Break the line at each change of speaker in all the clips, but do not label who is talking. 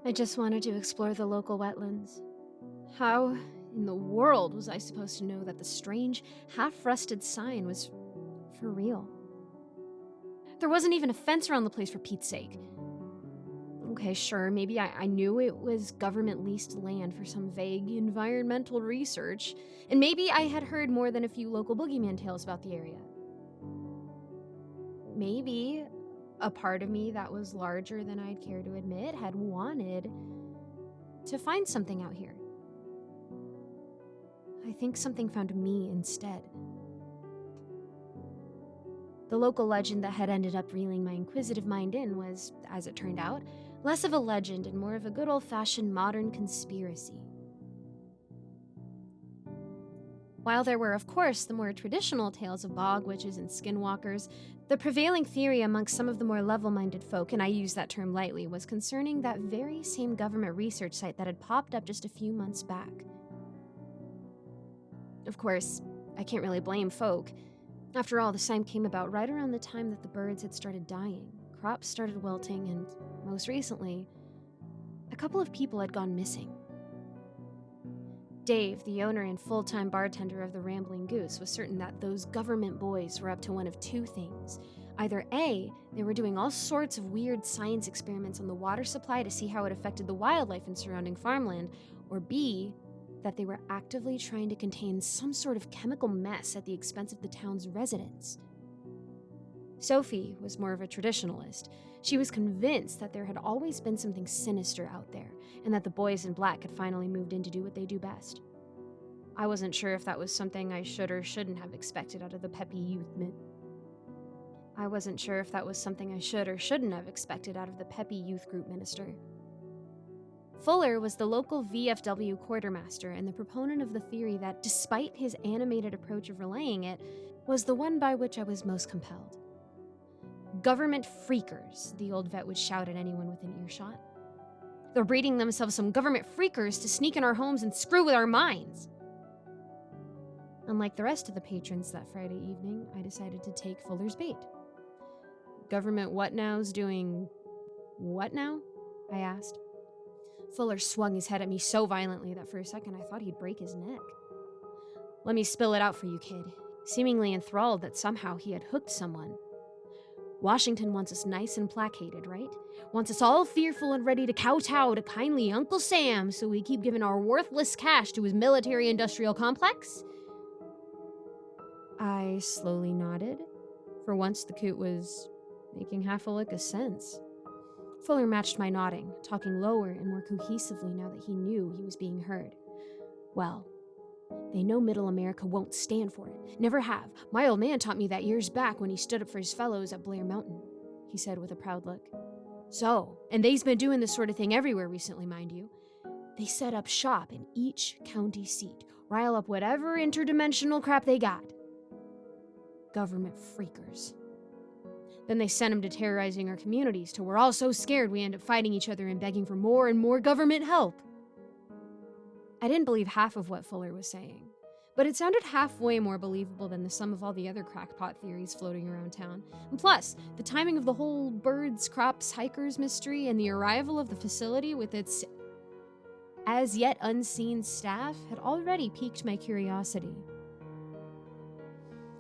I just wanted to explore the local wetlands. How in the world was I supposed to know that the strange, half-rusted sign was for real? There wasn't even a fence around the place, for Pete's sake. Okay, sure, maybe I knew it was government-leased land for some vague environmental research, and maybe I had heard more than a few local boogeyman tales about the area. Maybe a part of me that was larger than I'd care to admit had wanted to find something out here. I think something found me instead. The local legend that had ended up reeling my inquisitive mind in was, as it turned out, less of a legend and more of a good old-fashioned modern conspiracy. While there were, of course, the more traditional tales of bog witches and skinwalkers, the prevailing theory amongst some of the more level-minded folk, and I use that term lightly, was concerning that very same government research site that had popped up just a few months back. Of course, I can't really blame folk. After all, the sign came about right around the time that the birds had started dying, crops started wilting, and, most recently, a couple of people had gone missing. Dave, the owner and full-time bartender of the Rambling Goose, was certain that those government boys were up to one of two things. Either A, they were doing all sorts of weird science experiments on the water supply to see how it affected the wildlife in surrounding farmland, or B, that they were actively trying to contain some sort of chemical mess at the expense of the town's residents. Sophie was more of a traditionalist. She was convinced that there had always been something sinister out there, and that the boys in black had finally moved in to do what they do best. I wasn't sure if that was something I should or shouldn't have expected out of the peppy youth group minister. Fuller was the local VFW quartermaster and the proponent of the theory that, despite his animated approach of relaying it, was the one by which I was most compelled. Government freakers, the old vet would shout at anyone within earshot. They're breeding themselves some government freakers to sneak in our homes and screw with our minds. Unlike the rest of the patrons that Friday evening, I decided to take Fuller's bait. Government what now's doing what now? I asked. Fuller swung his head at me so violently that for a second I thought he'd break his neck. Let me spill it out for you, kid, seemingly enthralled that somehow he had hooked someone. Washington wants us nice and placated, right? Wants us all fearful and ready to kowtow to kindly Uncle Sam so we keep giving our worthless cash to his military-industrial complex? I slowly nodded. For once, the coot was making half a lick of sense. Fuller matched my nodding, talking lower and more cohesively now that he knew he was being heard. Well, they know Middle America won't stand for it. Never have. My old man taught me that years back when he stood up for his fellows at Blair Mountain, he said with a proud look. So, and they's been doing this sort of thing everywhere recently, mind you. They set up shop in each county seat, rile up whatever interdimensional crap they got. Government freakers. Then they send them to terrorizing our communities till we're all so scared we end up fighting each other and begging for more and more government help. I didn't believe half of what Fuller was saying, but it sounded halfway more believable than the sum of all the other crackpot theories floating around town. And plus, the timing of the whole birds, crops, hikers mystery and the arrival of the facility with its as yet unseen staff had already piqued my curiosity.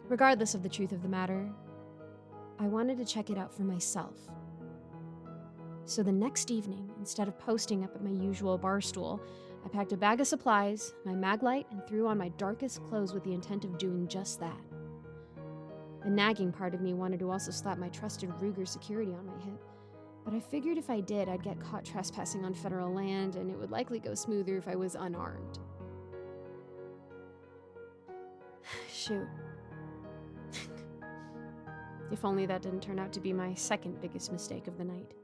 Regardless of the truth of the matter, I wanted to check it out for myself. So the next evening, instead of posting up at my usual bar stool, I packed a bag of supplies, my mag light, and threw on my darkest clothes with the intent of doing just that. The nagging part of me wanted to also slap my trusted Ruger security on my hip, but I figured if I did, I'd get caught trespassing on federal land, and it would likely go smoother if I was unarmed. Shoot. If only that didn't turn out to be my second biggest mistake of the night.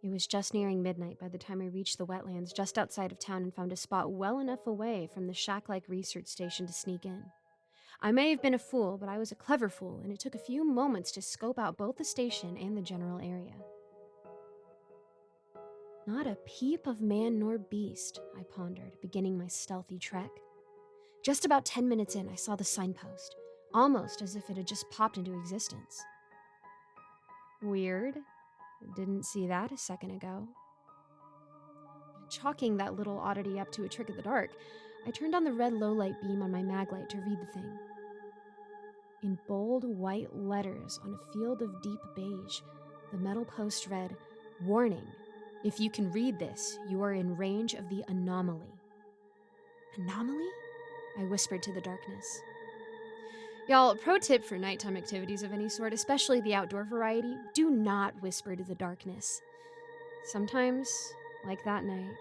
It was just nearing midnight by the time I reached the wetlands just outside of town and found a spot well enough away from the shack-like research station to sneak in. I may have been a fool, but I was a clever fool, and it took a few moments to scope out both the station and the general area. Not a peep of man nor beast, I pondered, beginning my stealthy trek. Just about 10 minutes in, I saw the signpost, almost as if it had just popped into existence. Weird, Didn't see that a second ago. Chalking that little oddity up to a trick of the dark, I turned on the red low-light beam on my mag light to read the thing. In bold white letters on a field of deep beige, the metal post read, "Warning, if you can read this, you are in range of the anomaly." Anomaly? I whispered to the darkness. Y'all, pro tip for nighttime activities of any sort, especially the outdoor variety, do not whisper to the darkness. Sometimes, like that night,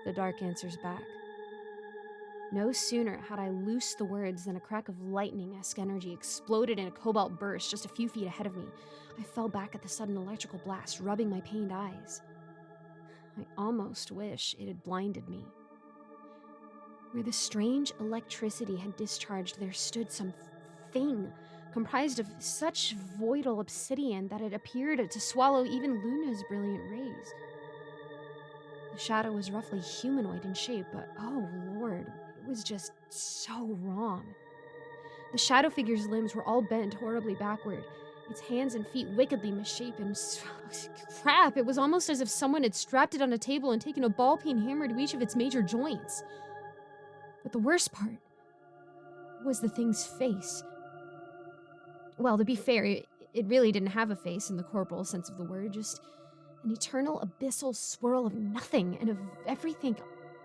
the dark answers back. No sooner had I loosed the words than a crack of lightning-esque energy exploded in a cobalt burst just a few feet ahead of me. I fell back at the sudden electrical blast, rubbing my pained eyes. I almost wish it had blinded me. Where the strange electricity had discharged, there stood some thing comprised of such voidal obsidian that it appeared to swallow even Luna's brilliant rays. The shadow was roughly humanoid in shape, but oh lord, it was just so wrong. The shadow figure's limbs were all bent horribly backward, its hands and feet wickedly misshapen. Crap, it was almost as if someone had strapped it on a table and taken a ball-peen hammer to each of its major joints. But the worst part was the thing's face. Well, to be fair, it really didn't have a face in the corporal sense of the word, just an eternal abyssal swirl of nothing and of everything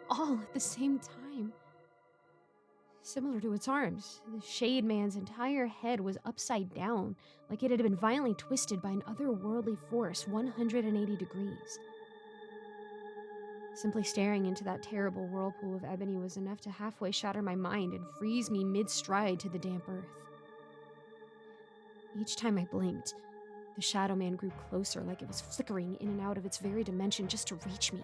all at the same time. Similar to its arms, the Shade Man's entire head was upside down, like it had been violently twisted by an otherworldly force 180 degrees. Simply staring into that terrible whirlpool of ebony was enough to halfway shatter my mind and freeze me mid-stride to the damp earth. Each time I blinked, the Shadow Man grew closer, like it was flickering in and out of its very dimension just to reach me.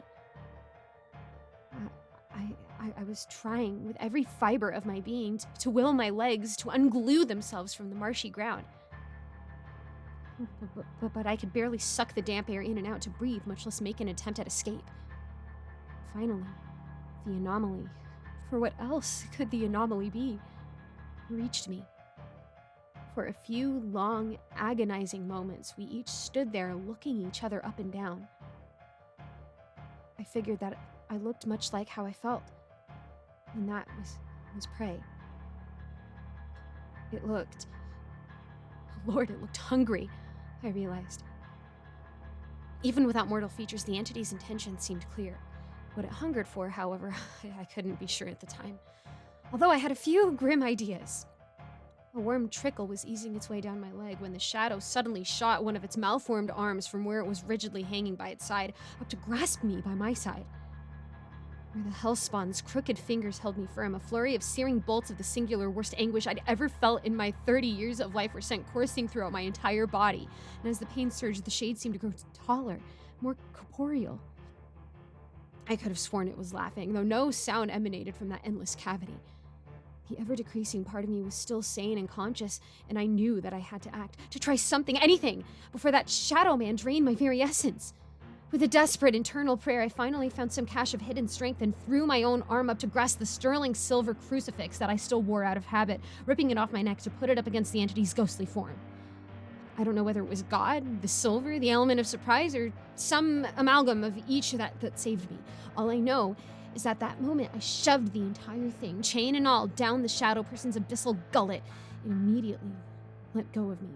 I was trying with every fiber of my being to will my legs to unglue themselves from the marshy ground. But I could barely suck the damp air in and out to breathe, much less make an attempt at escape. Finally, the anomaly, for what else could the anomaly be, reached me. For a few long, agonizing moments, we each stood there looking each other up and down. I figured that I looked much like how I felt, and that was prey. It looked hungry, I realized. Even without mortal features, the entity's intentions seemed clear. What it hungered for, however, I couldn't be sure at the time. Although I had a few grim ideas. A warm trickle was easing its way down my leg when the shadow suddenly shot one of its malformed arms from where it was rigidly hanging by its side up to grasp me by my side. Where the hellspawn's crooked fingers held me firm, a flurry of searing bolts of the singular worst anguish I'd ever felt in my 30 years of life were sent coursing throughout my entire body, and as the pain surged, the shade seemed to grow taller, more corporeal. I could have sworn it was laughing, though no sound emanated from that endless cavity. The ever-decreasing part of me was still sane and conscious, and I knew that I had to act, to try something, anything, before that Shadow Man drained my very essence. With a desperate internal prayer, I finally found some cache of hidden strength and threw my own arm up to grasp the sterling silver crucifix that I still wore out of habit, ripping it off my neck to put it up against the entity's ghostly form. I don't know whether it was God, the silver, the element of surprise, or some amalgam of each that saved me. All I know is that moment I shoved the entire thing, chain and all, down the shadow person's abyssal gullet. It immediately let go of me.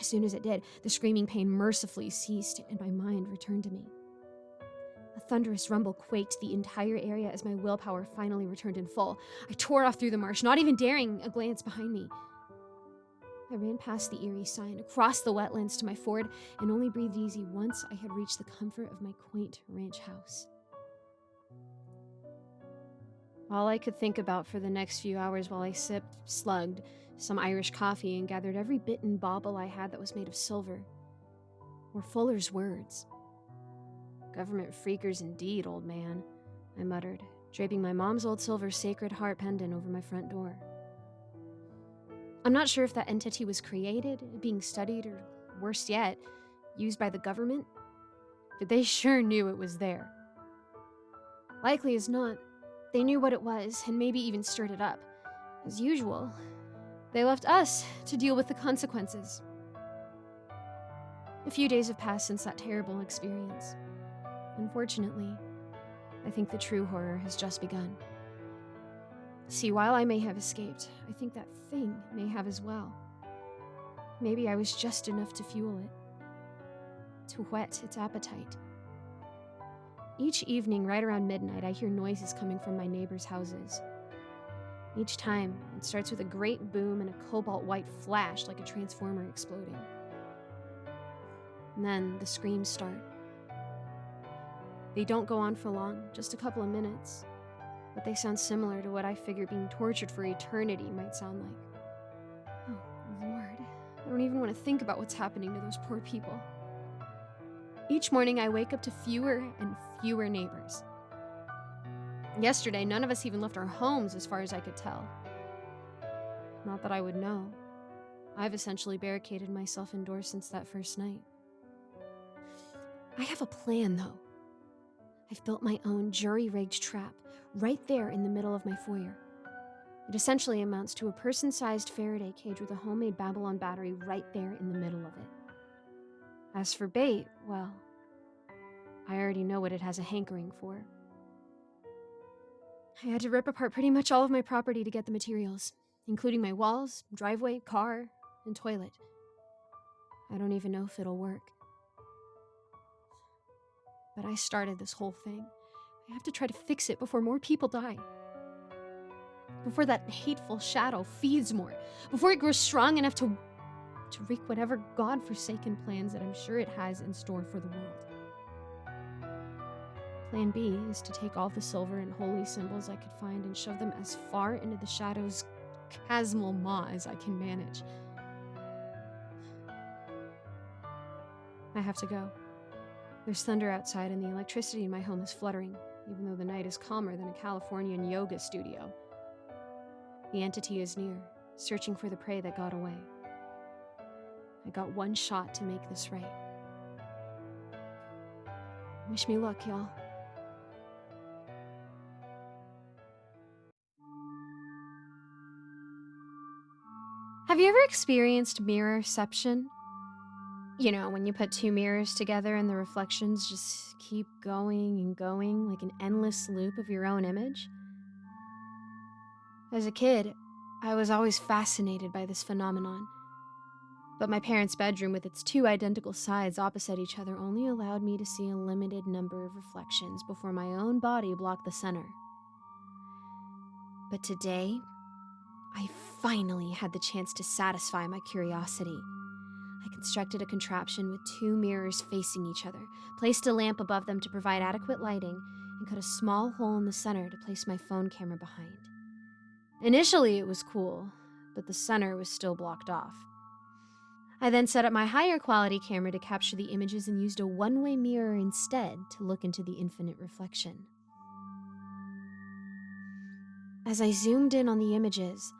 As soon as it did, the screaming pain mercifully ceased and my mind returned to me. A thunderous rumble quaked the entire area as my willpower finally returned in full. I tore off through the marsh, not even daring a glance behind me. I ran past the eerie sign, across the wetlands to my ford, and only breathed easy once I had reached the comfort of my quaint ranch house. All I could think about for the next few hours while I sipped, slugged, some Irish coffee and gathered every bit and bauble I had that was made of silver were Fuller's words. "Government freakers indeed, old man," I muttered, draping my mom's old silver Sacred Heart pendant over my front door. I'm not sure if that entity was created, being studied, or worse yet, used by the government, but they sure knew it was there. Likely as not, they knew what it was and maybe even stirred it up. As usual, They left us to deal with the consequences. A few days have passed since that terrible experience. Unfortunately, I think the true horror has just begun. See, while I may have escaped, I think that thing may have as well. Maybe I was just enough to fuel it, to whet its appetite. Each evening, right around midnight, I hear noises coming from my neighbors' houses. Each time, it starts with a great boom and a cobalt white flash like a transformer exploding. And then the screams start. They don't go on for long, just a couple of minutes, but they sound similar to what I figure being tortured for eternity might sound like. Oh, Lord. I don't even want to think about what's happening to those poor people. Each morning, I wake up to fewer and fewer neighbors. Yesterday, none of us even left our homes as far as I could tell. Not that I would know. I've essentially barricaded myself indoors since that first night. I have a plan, though. I've built my own jury-rigged trap right there in the middle of my foyer. It essentially amounts to a person-sized Faraday cage with a homemade Babylon battery right there in the middle of it. As for bait, well, I already know what it has a hankering for. I had to rip apart pretty much all of my property to get the materials, including my walls, driveway, car, and toilet. I don't even know if it'll work. But I started this whole thing. I have to try to fix it before more people die. Before that hateful shadow feeds more. Before it grows strong enough to wreak whatever God-forsaken plans that I'm sure it has in store for the world. Plan B is to take all the silver and holy symbols I could find and shove them as far into the shadow's chasmal maw as I can manage. I have to go. There's thunder outside and the electricity in my home is fluttering, even though the night is calmer than a Californian yoga studio. The entity is near, searching for the prey that got away. I got one shot to make this right. Wish me luck, y'all. Have you ever experienced mirrorception? You know, when you put two mirrors together and the reflections just keep going and going like an endless loop of your own image? As a kid, I was always fascinated by this phenomenon. But my parents' bedroom with its two identical sides opposite each other only allowed me to see a limited number of reflections before my own body blocked the center. But today, I finally had the chance to satisfy my curiosity. I constructed a contraption with two mirrors facing each other, placed a lamp above them to provide adequate lighting, and cut a small hole in the center to place my phone camera behind. Initially, it was cool, but the center was still blocked off. I then set up my higher quality camera to capture the images and used a one-way mirror instead to look into the infinite reflection. As I zoomed in on the images,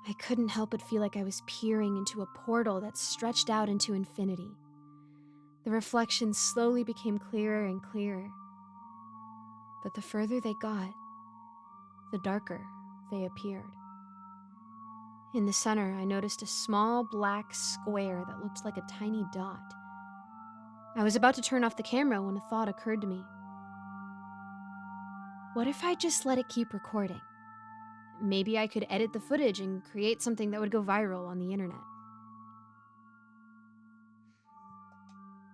I couldn't help but feel like I was peering into a portal that stretched out into infinity. The reflections slowly became clearer and clearer, but the further they got, the darker they appeared. In the center, I noticed a small black square that looked like a tiny dot. I was about to turn off the camera when a thought occurred to me. What if I just let it keep recording? Maybe I could edit the footage and create something that would go viral on the internet.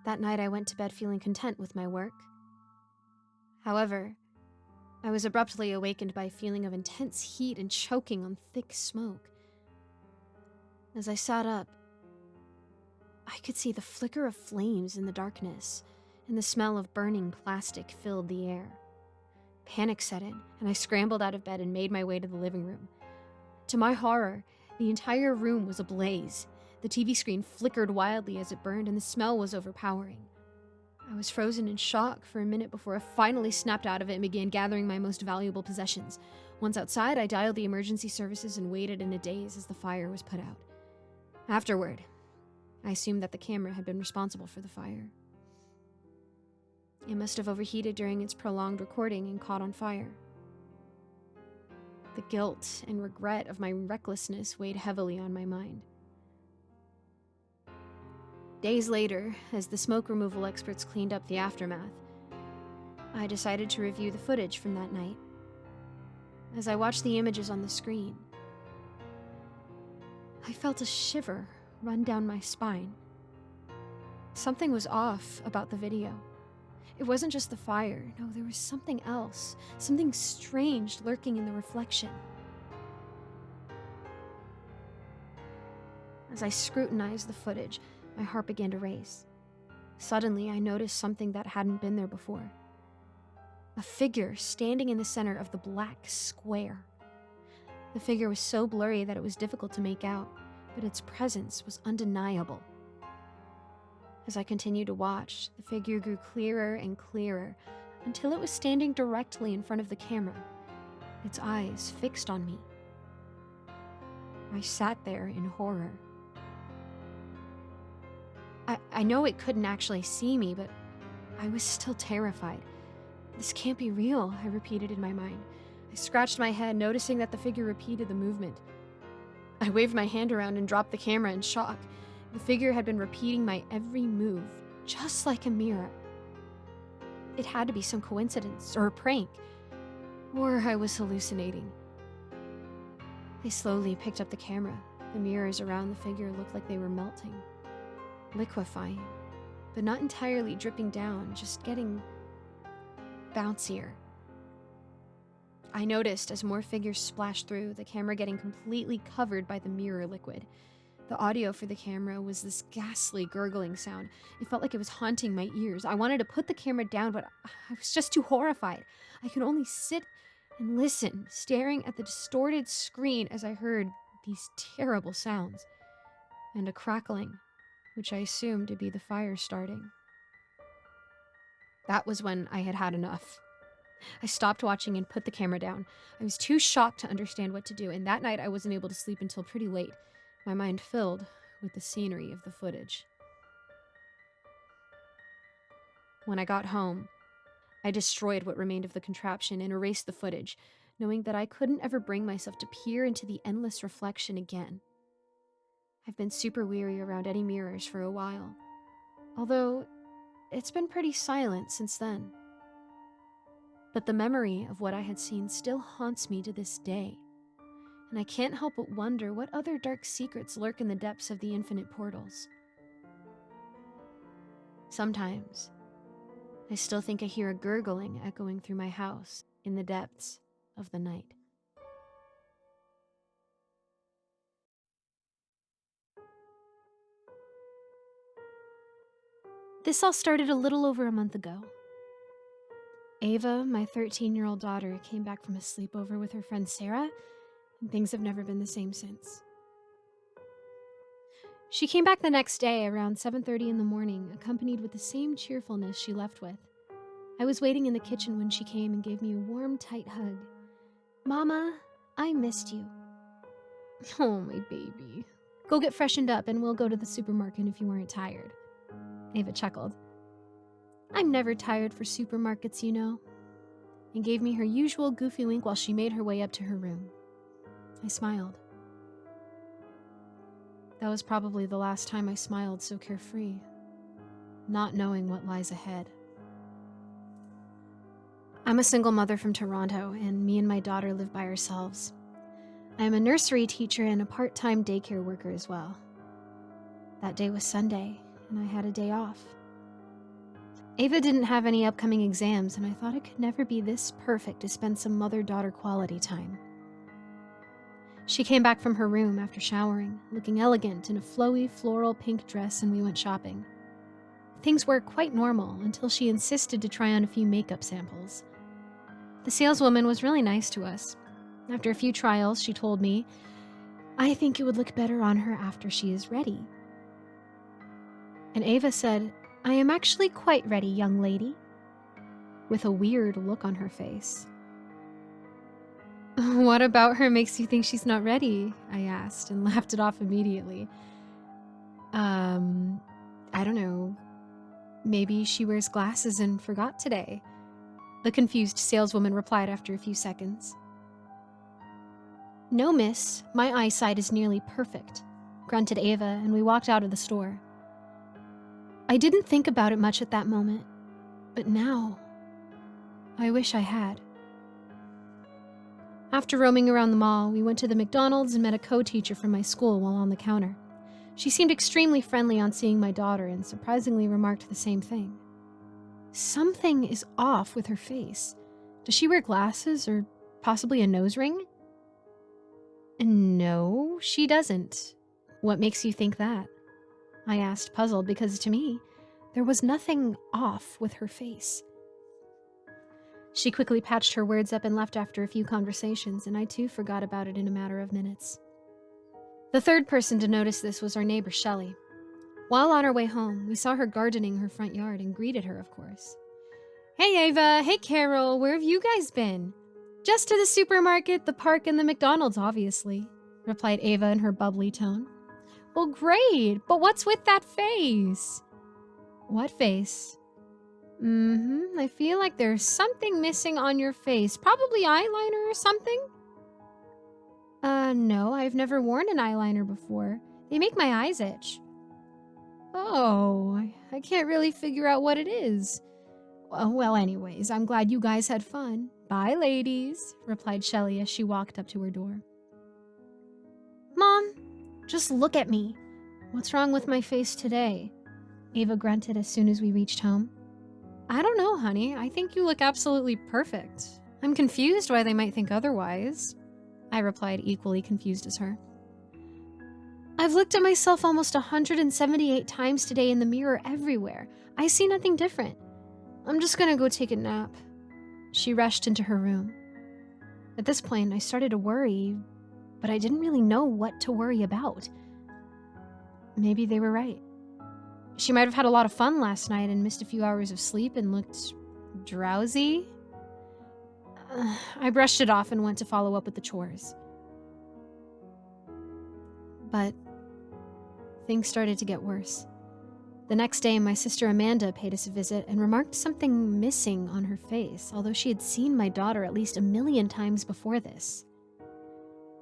That night, I went to bed feeling content with my work. However, I was abruptly awakened by a feeling of intense heat and choking on thick smoke. As I sat up, I could see the flicker of flames in the darkness, and the smell of burning plastic filled the air. Panic set in, and I scrambled out of bed and made my way to the living room. To my horror, the entire room was ablaze. The TV screen flickered wildly as it burned, and the smell was overpowering. I was frozen in shock for a minute before I finally snapped out of it and began gathering my most valuable possessions. Once outside, I dialed the emergency services and waited in a daze as the fire was put out. Afterward, I assumed that the camera had been responsible for the fire. It must have overheated during its prolonged recording and caught on fire. The guilt and regret of my recklessness weighed heavily on my mind. Days later, as the smoke removal experts cleaned up the aftermath, I decided to review the footage from that night. As I watched the images on the screen, I felt a shiver run down my spine. Something was off about the video. It wasn't just the fire. No, there was something else, something strange lurking in the reflection. As I scrutinized the footage, my heart began to race. Suddenly, I noticed something that hadn't been there before. A figure standing in the center of the black square. The figure was so blurry that it was difficult to make out, but its presence was undeniable. As I continued to watch, the figure grew clearer and clearer until it was standing directly in front of the camera, its eyes fixed on me. I sat there in horror. I know it couldn't actually see me, but I was still terrified. This can't be real, I repeated in my mind. I scratched my head, noticing that the figure repeated the movement. I waved my hand around and dropped the camera in shock. The figure had been repeating my every move, just like a mirror. It had to be some coincidence or a prank, or I was hallucinating. I slowly picked up the camera. The mirrors around the figure looked like they were melting, liquefying, but not entirely dripping down, just getting bouncier. I noticed as more figures splashed through, the camera getting completely covered by the mirror liquid. The audio for the camera was this ghastly gurgling sound. It felt like it was haunting my ears. I wanted to put the camera down, but I was just too horrified. I could only sit and listen, staring at the distorted screen as I heard these terrible sounds and a crackling, which I assumed to be the fire starting. That was when I had had enough. I stopped watching and put the camera down. I was too shocked to understand what to do, and that night I wasn't able to sleep until pretty late, my mind filled with the scenery of the footage. When I got home, I destroyed what remained of the contraption and erased the footage, knowing that I couldn't ever bring myself to peer into the endless reflection again. I've been super weary around any mirrors for a while, although it's been pretty silent since then. But the memory of what I had seen still haunts me to this day, and I can't help but wonder what other dark secrets lurk in the depths of the infinite portals. Sometimes, I still think I hear a gurgling echoing through my house in the depths of the night. This all started a little over a month ago. Ava, my 13-year-old daughter, came back from a sleepover with her friend Sarah, and things have never been the same since. She came back the next day around 7:30 in the morning, accompanied with the same cheerfulness she left with. I was waiting in the kitchen when she came and gave me a warm, tight hug. "Mama, I missed you." "Oh, my baby. Go get freshened up and we'll go to the supermarket if you weren't tired." Ava chuckled. "I'm never tired for supermarkets, you know," and gave me her usual goofy wink while she made her way up to her room. I smiled. That was probably the last time I smiled so carefree, not knowing what lies ahead. I'm a single mother from Toronto, and me and my daughter live by ourselves. I am a nursery teacher and a part-time daycare worker as well. That day was Sunday, and I had a day off. Ava didn't have any upcoming exams, and I thought it could never be this perfect to spend some mother-daughter quality time. She came back from her room after showering, looking elegant in a flowy floral pink dress, and we went shopping. Things were quite normal until she insisted to try on a few makeup samples. The saleswoman was really nice to us. After a few trials, she told me, "I think it would look better on her after she is ready." And Ava said, "I am actually quite ready, young lady," with a weird look on her face. "What about her makes you think she's not ready?" I asked and laughed it off immediately. I don't know. Maybe she wears glasses and forgot today," the confused saleswoman replied after a few seconds. No, miss. My eyesight is nearly perfect, grunted Ava, and we walked out of the store. I didn't think about it much at that moment, but now, I wish I had. After roaming around the mall, we went to the McDonald's and met a co-teacher from my school while on the counter. She seemed extremely friendly on seeing my daughter and surprisingly remarked the same thing. Something is off with her face. Does she wear glasses or possibly a nose ring? No, she doesn't. What makes you think that? I asked, puzzled, because to me, there was nothing off with her face. She quickly patched her words up and left after a few conversations, and I too forgot about it in a matter of minutes. The third person to notice this was our neighbor, Shelley. While on our way home, we saw her gardening her front yard and greeted her, of course. Hey, Ava. Hey, Carol. Where have you guys been? Just to the supermarket, the park, and the McDonald's, obviously, replied Ava in her bubbly tone. Well, great, but what's with that face? What face? I feel like there's something missing on your face. Probably eyeliner or something? No, I've never worn an eyeliner before. They make my eyes itch. Oh, I can't really figure out what it is. Well, anyways, I'm glad you guys had fun. Bye, ladies, replied Shelley as she walked up to her door. Mom, just look at me. What's wrong with my face today? Ava grunted as soon as we reached home. I don't know, honey. I think you look absolutely perfect. I'm confused why they might think otherwise, I replied, equally confused as her. I've looked at myself almost 178 times today in the mirror everywhere. I see nothing different. I'm just gonna go take a nap. She rushed into her room. At this point, I started to worry, but I didn't really know what to worry about. Maybe they were right. She might have had a lot of fun last night and missed a few hours of sleep and looked drowsy. I brushed it off and went to follow up with the chores. But things started to get worse. The next day, my sister Amanda paid us a visit and remarked something missing on her face, although she had seen my daughter at least 1,000,000 times before this.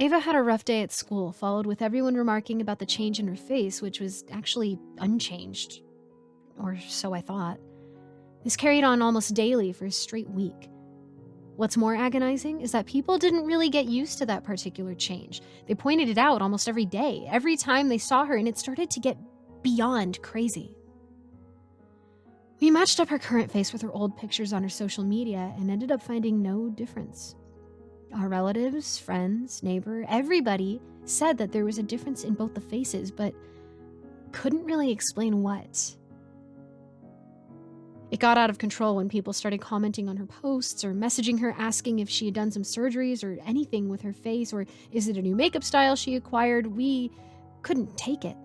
Ava had a rough day at school, followed with everyone remarking about the change in her face, which was actually unchanged. Or so I thought. This carried on almost daily for a straight week. What's more agonizing is that people didn't really get used to that particular change. They pointed it out almost every day, every time they saw her, and it started to get beyond crazy. We matched up her current face with her old pictures on her social media and ended up finding no difference. Our relatives, friends, neighbor, everybody said that there was a difference in both the faces, but couldn't really explain what. It got out of control when people started commenting on her posts or messaging her asking if she had done some surgeries or anything with her face, or is it a new makeup style she acquired. We couldn't take it.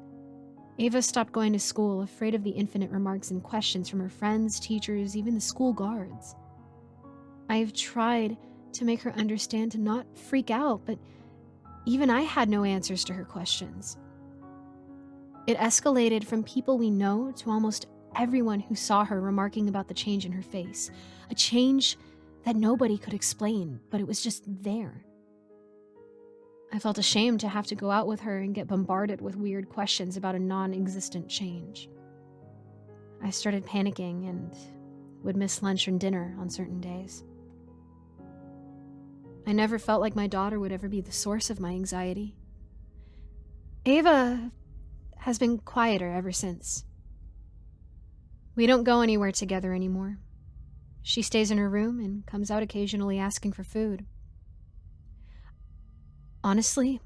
Ava stopped going to school, afraid of the infinite remarks and questions from her friends, teachers, even the school guards. I've tried to make her understand to not freak out, but even I had no answers to her questions. It escalated from people we know to almost everyone who saw her remarking about the change in her face, a change that nobody could explain, but it was just there. I felt ashamed to have to go out with her and get bombarded with weird questions about a non-existent change. I started panicking and would miss lunch and dinner on certain days. I never felt like my daughter would ever be the source of my anxiety. Ava has been quieter ever since. We don't go anywhere together anymore. She stays in her room and comes out occasionally asking for food. Honestly,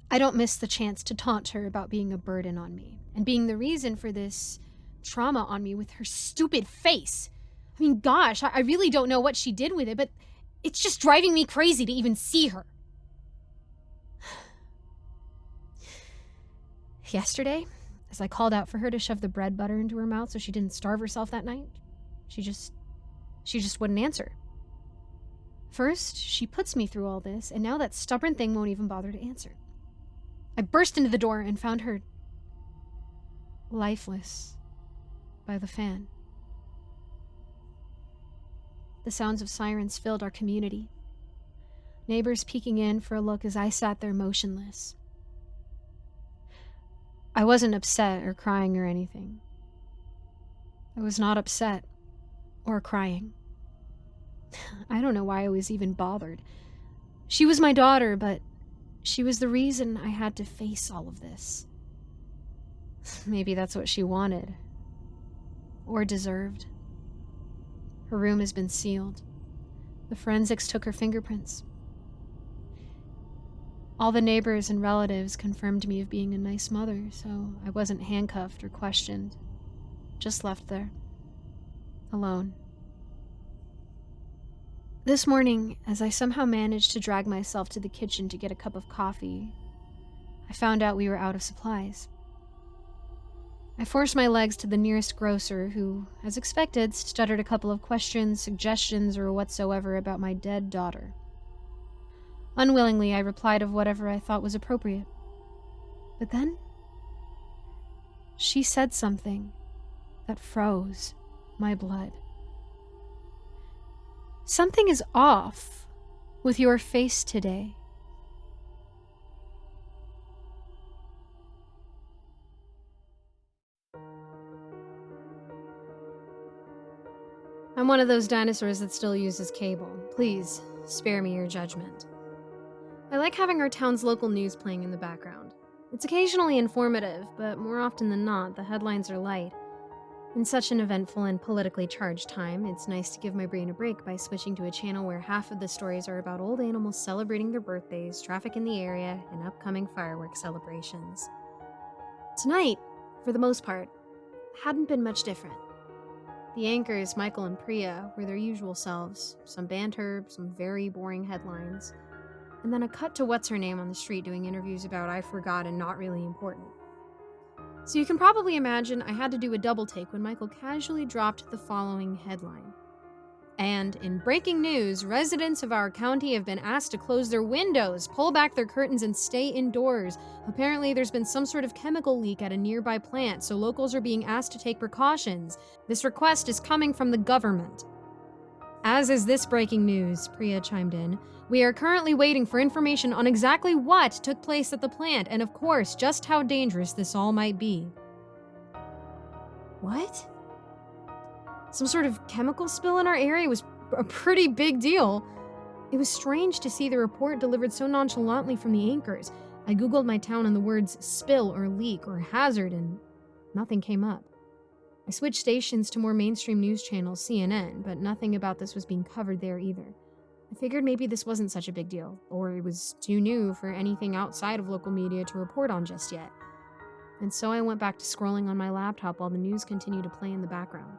I don't miss the chance to taunt her about being a burden on me and being the reason for this trauma on me with her stupid face. I mean, gosh, I really don't know what she did with it, but it's just driving me crazy to even see her. Yesterday, as I called out for her to shove the bread butter into her mouth so she didn't starve herself that night, she just wouldn't answer. First, she puts me through all this, and now that stubborn thing won't even bother to answer. I burst into the door and found her lifeless by the fan. The sounds of sirens filled our community. neighbors peeking in for a look as I sat there motionless. I wasn't upset or crying or anything. I was not upset or crying. I don't know why I was even bothered. She was my daughter, but she was the reason I had to face all of this. Maybe that's what she wanted. Or deserved. Her room has been sealed. The forensics took her fingerprints. All the neighbors and relatives confirmed me of being a nice mother, so I wasn't handcuffed or questioned. Just left there. Alone. This morning, as I somehow managed to drag myself to the kitchen to get a cup of coffee, I found out we were out of supplies. I forced my legs to the nearest grocer who, as expected, stuttered a couple of questions, suggestions, or whatsoever about my dead daughter. Unwillingly, I replied of whatever I thought was appropriate. But then, she said something that froze my blood. Something is off with your face today. I'm one of those dinosaurs that still uses cable. Please, spare me your judgment. I like having our town's local news playing in the background. It's occasionally informative, but more often than not, the headlines are light. In such an eventful and politically charged time, it's nice to give my brain a break by switching to a channel where half of the stories are about old animals celebrating their birthdays, traffic in the area, and upcoming fireworks celebrations. Tonight, for the most part, hadn't been much different. The anchors, Michael and Priya, were their usual selves, some banter, some very boring headlines, and then a cut to what's-her-name on the street doing interviews about I forgot and not really important. So you can probably imagine I had to do a double take when Michael casually dropped the following headline. And in breaking news, residents of our county have been asked to close their windows, pull back their curtains, and stay indoors. Apparently, there's been some sort of chemical leak at a nearby plant, so locals are being asked to take precautions. This request is coming from the government. As is this breaking news, Priya chimed in. We are currently waiting for information on exactly what took place at the plant, and of course, just how dangerous this all might be. What? Some sort of chemical spill in our area was a pretty big deal. It was strange to see the report delivered so nonchalantly from the anchors. I googled my town and the words spill or leak or hazard and nothing came up. I switched stations to more mainstream news channels, CNN, but nothing about this was being covered there either. I figured maybe this wasn't such a big deal, or it was too new for anything outside of local media to report on just yet. And so I went back to scrolling on my laptop while the news continued to play in the background.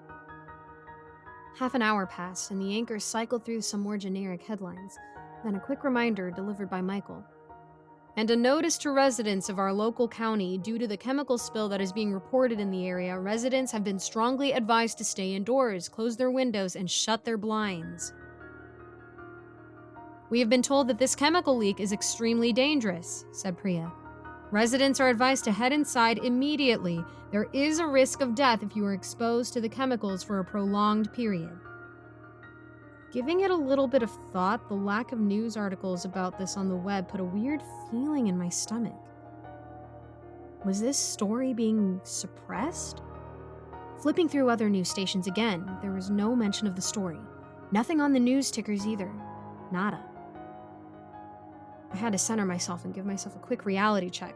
Half an hour passed, and the anchors cycled through some more generic headlines, then a quick reminder delivered by Michael. And a notice to residents of our local county, due to the chemical spill that is being reported in the area, residents have been strongly advised to stay indoors, close their windows, and shut their blinds. We have been told that this chemical leak is extremely dangerous, said Priya. Residents are advised to head inside immediately. There is a risk of death if you are exposed to the chemicals for a prolonged period. Giving it a little bit of thought, the lack of news articles about this on the web put a weird feeling in my stomach. Was this story being suppressed? Flipping through other news stations again, there was no mention of the story. Nothing on the news tickers either. Nada. I had to center myself and give myself a quick reality check.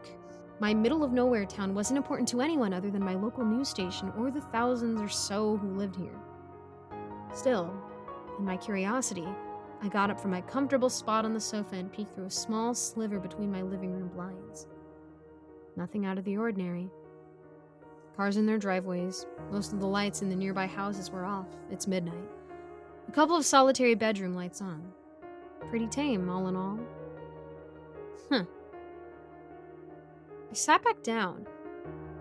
My middle-of-nowhere town wasn't important to anyone other than my local news station or the thousands or so who lived here. Still, in my curiosity, I got up from my comfortable spot on the sofa and peeked through a small sliver between my living room blinds. Nothing out of the ordinary. Cars in their driveways, most of the lights in the nearby houses were off. It's midnight. A couple of solitary bedroom lights on. Pretty tame, all in all. I sat back down.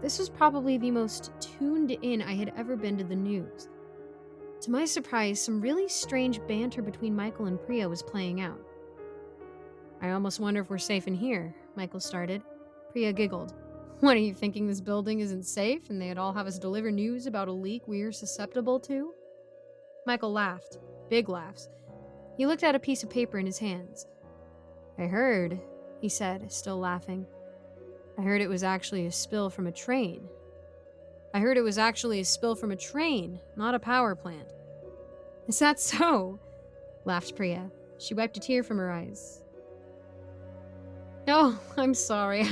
This was probably the most tuned in I had ever been to the news. To my surprise, some really strange banter between Michael and Priya was playing out. I almost wonder if we're safe in here, Michael started. Priya giggled. What, are you thinking this building isn't safe and they'd all have us deliver news about a leak we're susceptible to? Michael laughed. Big laughs. He looked at a piece of paper in his hands. I heard, he said, still laughing. I heard it was actually a spill from a train. Not a power plant. Is that so? Laughed Priya. She wiped a tear from her eyes. Oh, I'm sorry,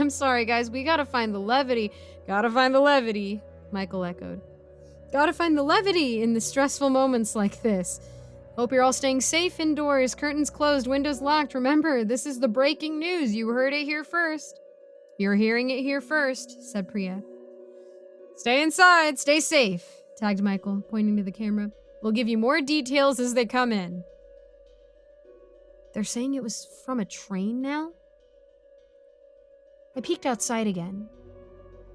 guys. We gotta find the levity. Michael echoed. Gotta find the levity in the stressful moments like this. Hope you're all staying safe indoors. Curtains closed, windows locked. Remember, this is the breaking news. You heard it here first. You're hearing it here first, said Priya. Stay inside, stay safe, tagged Michael, pointing to the camera. We'll give you more details as they come in. They're saying it was from a train now? I peeked outside again.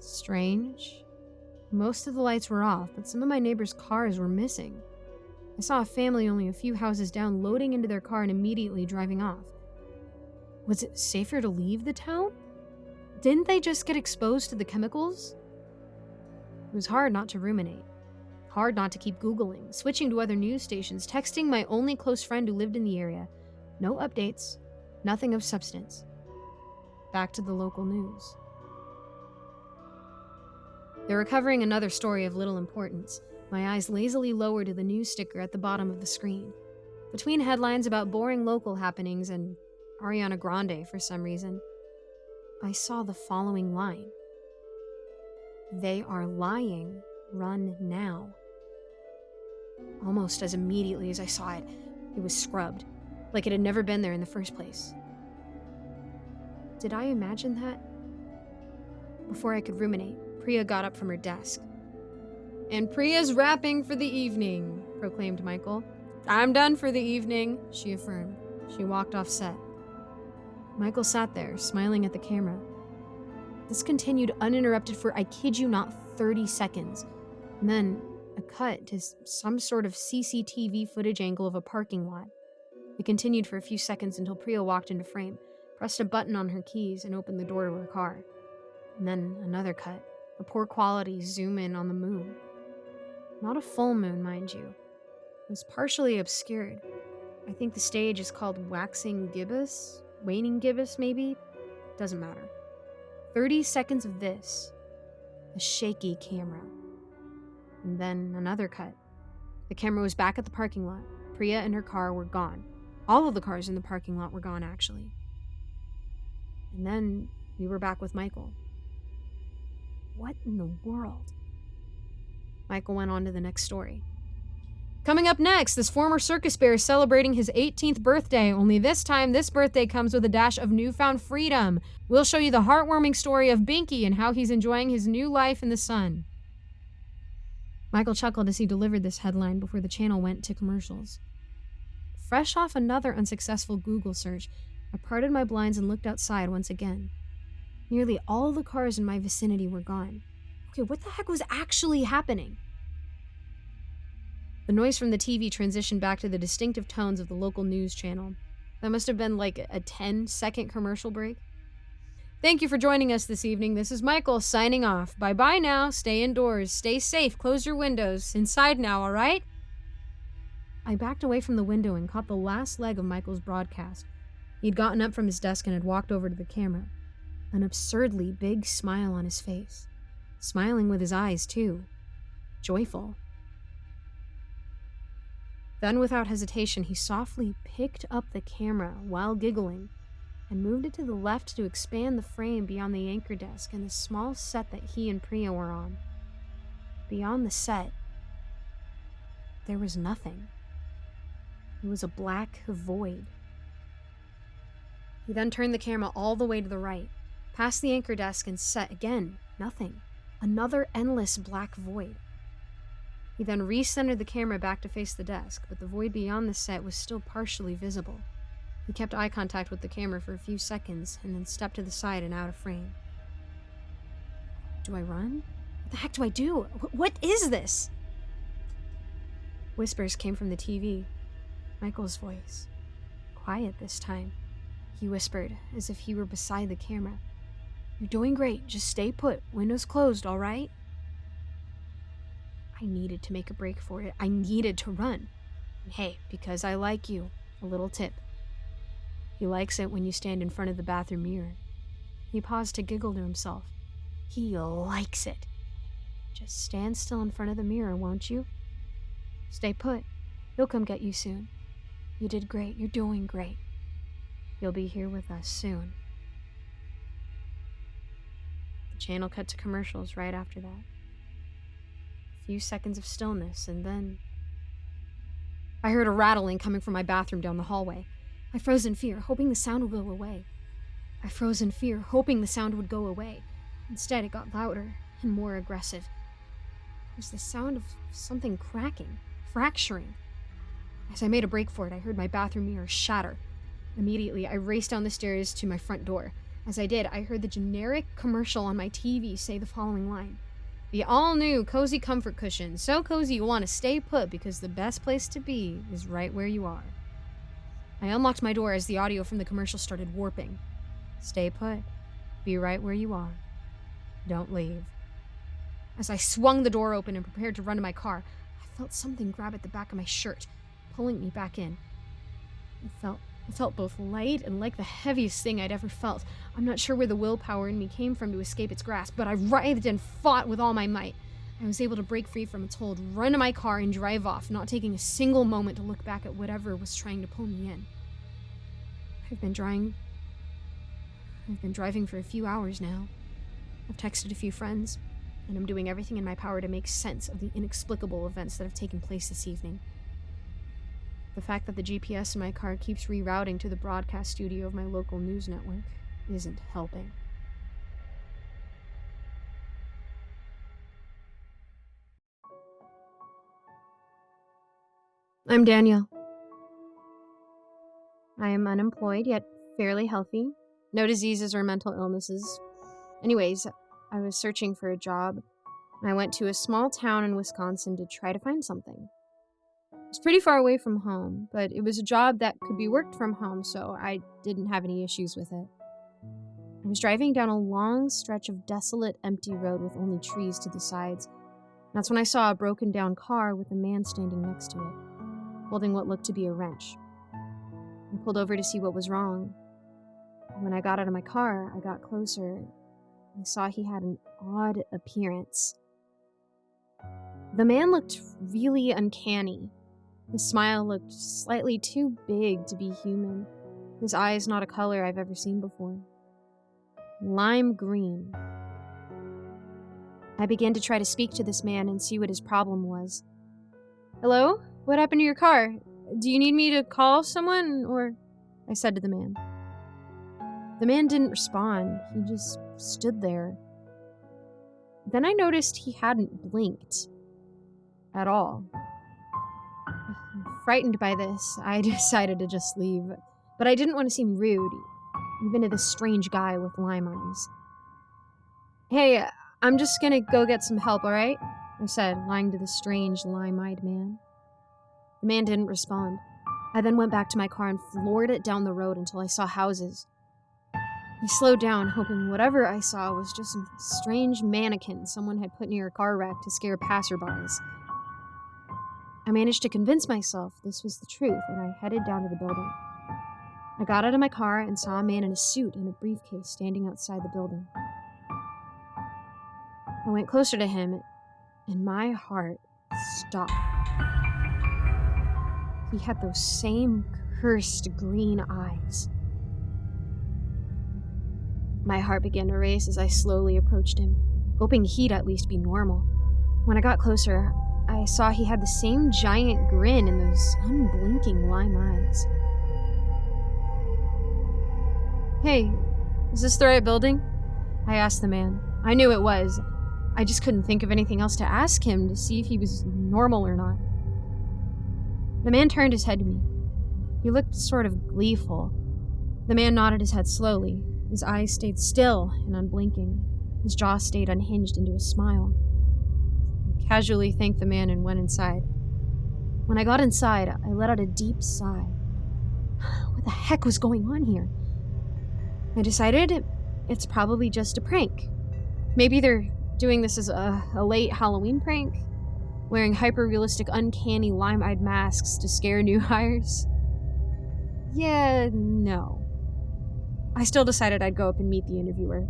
Strange. Most of the lights were off, but some of my neighbors' cars were missing. I saw a family only a few houses down loading into their car and immediately driving off. Was it safer to leave the town? Didn't they just get exposed to the chemicals? It was hard not to ruminate. Hard not to keep Googling, switching to other news stations, texting my only close friend who lived in the area. No updates, nothing of substance. Back to the local news. They were covering another story of little importance. My eyes lazily lowered to the news sticker at the bottom of the screen. Between headlines about boring local happenings and Ariana Grande for some reason, I saw the following line. They are lying. Run now. Almost as immediately as I saw it, it was scrubbed, like it had never been there in the first place. Did I imagine that? Before I could ruminate, Priya got up from her desk. And Priya's wrapping for the evening, proclaimed Michael. I'm done for the evening, she affirmed. She walked off set. Michael sat there, smiling at the camera. This continued uninterrupted for, I kid you not, 30 seconds. And then a cut to some sort of CCTV footage angle of a parking lot. It continued for a few seconds until Priya walked into frame, pressed a button on her keys, and opened the door to her car. And then another cut, a poor quality zoom in on the moon. Not a full moon, mind you. It was partially obscured. I think the stage is called Waning Gibbous, maybe? Doesn't matter. 30 seconds of this. A shaky camera. And then another cut. The camera was back at the parking lot. Priya and her car were gone. All of the cars in the parking lot were gone, actually. And then we were back with Michael. What in the world? Michael went on to the next story. Coming up next, this former circus bear is celebrating his 18th birthday, only this time this birthday comes with a dash of newfound freedom. We'll show you the heartwarming story of Binky and how he's enjoying his new life in the sun. Michael chuckled as he delivered this headline before the channel went to commercials. Fresh off another unsuccessful Google search, I parted my blinds and looked outside once again. Nearly all the cars in my vicinity were gone. Okay, what the heck was actually happening? The noise from the TV transitioned back to the distinctive tones of the local news channel. That must have been like a 10-second commercial break. Thank you for joining us this evening. This is Michael signing off. Bye-bye now. Stay indoors. Stay safe. Close your windows. Inside now, all right? I backed away from the window and caught the last leg of Michael's broadcast. He'd gotten up from his desk and had walked over to the camera. An absurdly big smile on his face. Smiling with his eyes, too. Joyful. Then, without hesitation, he softly picked up the camera while giggling and moved it to the left to expand the frame beyond the anchor desk and the small set that he and Priya were on. Beyond the set, there was nothing. It was a black void. He then turned the camera all the way to the right, past the anchor desk and set again. Nothing. Another endless black void. He then recentered the camera back to face the desk, but the void beyond the set was still partially visible. He kept eye contact with the camera for a few seconds and then stepped to the side and out of frame. Do I run? What the heck do I do? What is this? Whispers came from the TV. Michael's voice. Quiet this time. He whispered, as if he were beside the camera. You're doing great. Just stay put. Windows closed, all right? I needed to make a break for it. I needed to run. And hey, because I like you, a little tip. He likes it when you stand in front of the bathroom mirror. He paused to giggle to himself. He likes it. Just stand still in front of the mirror, won't you? Stay put. He'll come get you soon. You did great. You're doing great. You'll be here with us soon. The channel cut to commercials right after that. A few seconds of stillness, and then I heard a rattling coming from my bathroom down the hallway. I froze in fear, hoping the sound would go away. Instead, it got louder and more aggressive. It was the sound of something cracking, fracturing. As I made a break for it, I heard my bathroom mirror shatter. Immediately, I raced down the stairs to my front door. As I did, I heard the generic commercial on my TV say the following line. The all-new cozy comfort cushion. So cozy you want to stay put because the best place to be is right where you are. I unlocked my door as the audio from the commercial started warping. Stay put. Be right where you are. Don't leave. As I swung the door open and prepared to run to my car, I felt something grab at the back of my shirt, pulling me back in. It felt both light and like the heaviest thing I'd ever felt. I'm not sure where the willpower in me came from to escape its grasp, but I writhed and fought with all my might. I was able to break free from its hold, run to my car, and drive off, not taking a single moment to look back at whatever was trying to pull me in. I've been driving for a few hours now. I've texted a few friends, and I'm doing everything in my power to make sense of the inexplicable events that have taken place this evening. The fact that the GPS in my car keeps rerouting to the broadcast studio of my local news network isn't helping. I'm Danielle. I am unemployed, yet fairly healthy. No diseases or mental illnesses. Anyways, I was searching for a job, and I went to a small town in Wisconsin to try to find something. It was pretty far away from home, but it was a job that could be worked from home, so I didn't have any issues with it. I was driving down a long stretch of desolate, empty road with only trees to the sides. That's when I saw a broken down car with a man standing next to it, holding what looked to be a wrench. I pulled over to see what was wrong. When I got out of my car, I got closer. I saw he had an odd appearance. The man looked really uncanny. His smile looked slightly too big to be human. His eyes not a color I've ever seen before. Lime green. I began to try to speak to this man and see what his problem was. Hello? What happened to your car? Do you need me to call someone, or? I said to the man. The man didn't respond. He just stood there. Then I noticed he hadn't blinked at all. Frightened by this, I decided to just leave, but I didn't want to seem rude, even to this strange guy with lime eyes. Hey, I'm just gonna go get some help, alright? I said, lying to the strange, lime-eyed man. The man didn't respond. I then went back to my car and floored it down the road until I saw houses. I slowed down, hoping whatever I saw was just some strange mannequin someone had put near a car wreck to scare passerbys. I managed to convince myself this was the truth, and I headed down to the building. I got out of my car and saw a man in a suit and a briefcase standing outside the building. I went closer to him, and my heart stopped. He had those same cursed green eyes. My heart began to race as I slowly approached him, hoping he'd at least be normal. When I got closer, I saw he had the same giant grin and those unblinking lime eyes. Hey, is this the right building? I asked the man. I knew it was. I just couldn't think of anything else to ask him to see if he was normal or not. The man turned his head to me. He looked sort of gleeful. The man nodded his head slowly. His eyes stayed still and unblinking. His jaw stayed unhinged into a smile. I casually thanked the man and went inside. When I got inside, I let out a deep sigh. What the heck was going on here? I decided it's probably just a prank. Maybe they're doing this as a late Halloween prank, wearing hyper-realistic, uncanny, lime-eyed masks to scare new hires. Yeah, no. I still decided I'd go up and meet the interviewer.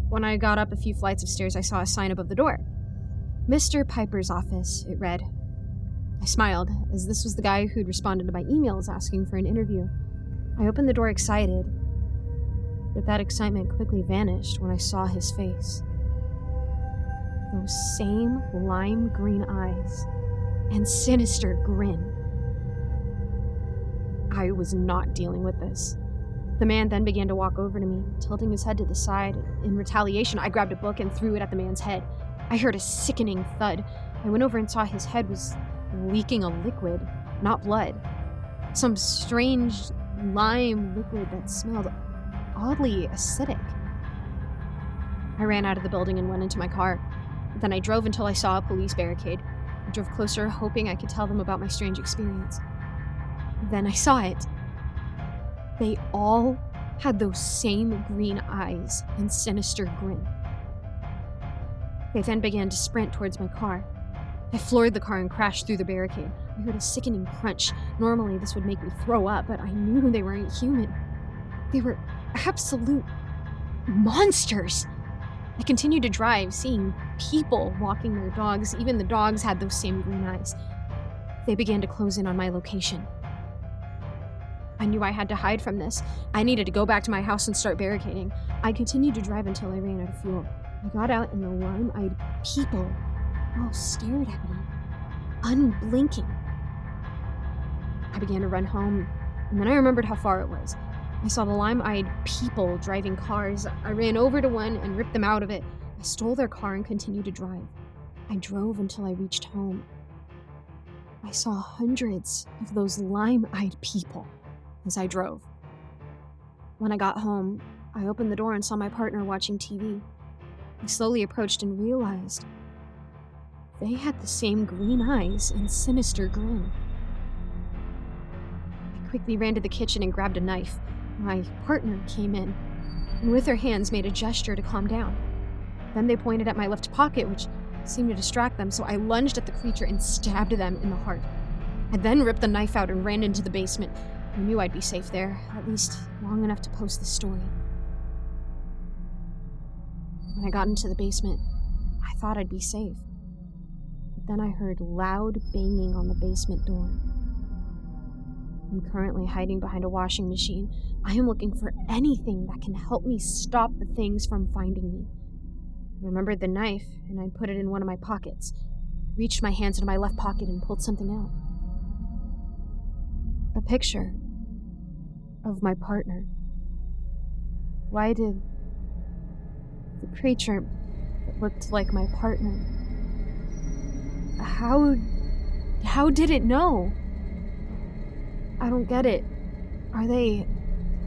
When I got up a few flights of stairs, I saw a sign above the door. Mr. Piper's office, it read. I smiled, as this was the guy who'd responded to my emails asking for an interview. I opened the door excited, but that excitement quickly vanished when I saw his face. Those same lime green eyes and sinister grin. I was not dealing with this. The man then began to walk over to me, tilting his head to the side. In retaliation, I grabbed a book and threw it at the man's head. I heard a sickening thud. I went over and saw his head was leaking a liquid, not blood. Some strange lime liquid that smelled oddly acidic. I ran out of the building and went into my car. Then I drove until I saw a police barricade. I drove closer, hoping I could tell them about my strange experience. Then I saw it. They all had those same green eyes and sinister grin. They then began to sprint towards my car. I floored the car and crashed through the barricade. I heard a sickening crunch. Normally this would make me throw up, but I knew they weren't human. They were absolute monsters. I continued to drive, seeing people walking their dogs. Even the dogs had those same green eyes. They began to close in on my location. I knew I had to hide from this. I needed to go back to my house and start barricading. I continued to drive until I ran out of fuel. I got out and the lime-eyed people all stared at me, unblinking. I began to run home, and then I remembered how far it was. I saw the lime-eyed people driving cars. I ran over to one and ripped them out of it. I stole their car and continued to drive. I drove until I reached home. I saw hundreds of those lime-eyed people as I drove. When I got home, I opened the door and saw my partner watching TV. I slowly approached and realized they had the same green eyes and sinister grin. I quickly ran to the kitchen and grabbed a knife. My partner came in, and with her hands made a gesture to calm down. Then they pointed at my left pocket, which seemed to distract them, so I lunged at the creature and stabbed them in the heart. I then ripped the knife out and ran into the basement. I knew I'd be safe there, at least long enough to post the story. When I got into the basement, I thought I'd be safe. But then I heard loud banging on the basement door. I'm currently hiding behind a washing machine. I am looking for anything that can help me stop the things from finding me. I remembered the knife, and I put it in one of my pockets. I reached my hands into my left pocket and pulled something out. A picture of my partner. Why did the creature that looked like my partner, how did it know? I don't get it. Are they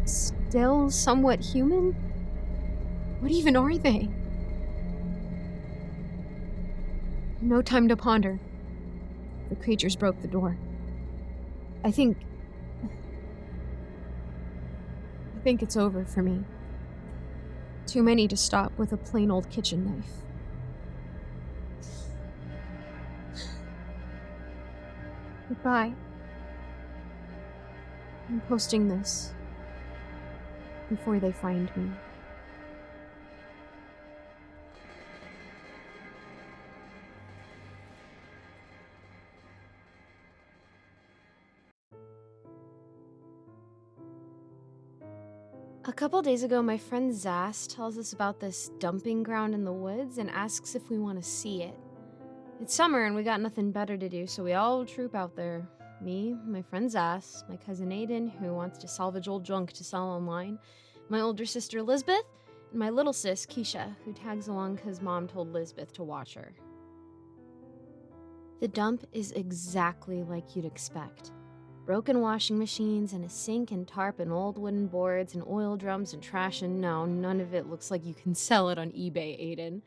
still somewhat human? What even are they? No time to ponder. The creatures broke the door. I think it's over for me. Too many to stop with a plain old kitchen knife. Goodbye. I'm posting this before they find me. A couple days ago, my friend Zas tells us about this dumping ground in the woods and asks if we want to see it. It's summer and we got nothing better to do, so we all troop out there. Me, my friend Zas, my cousin Aiden, who wants to salvage old junk to sell online, my older sister Lisbeth, and my little sis Keisha, who tags along because Mom told Lisbeth to watch her. The dump is exactly like you'd expect. Broken washing machines and a sink and tarp and old wooden boards and oil drums and trash, and no, none of it looks like you can sell it on eBay, Aiden.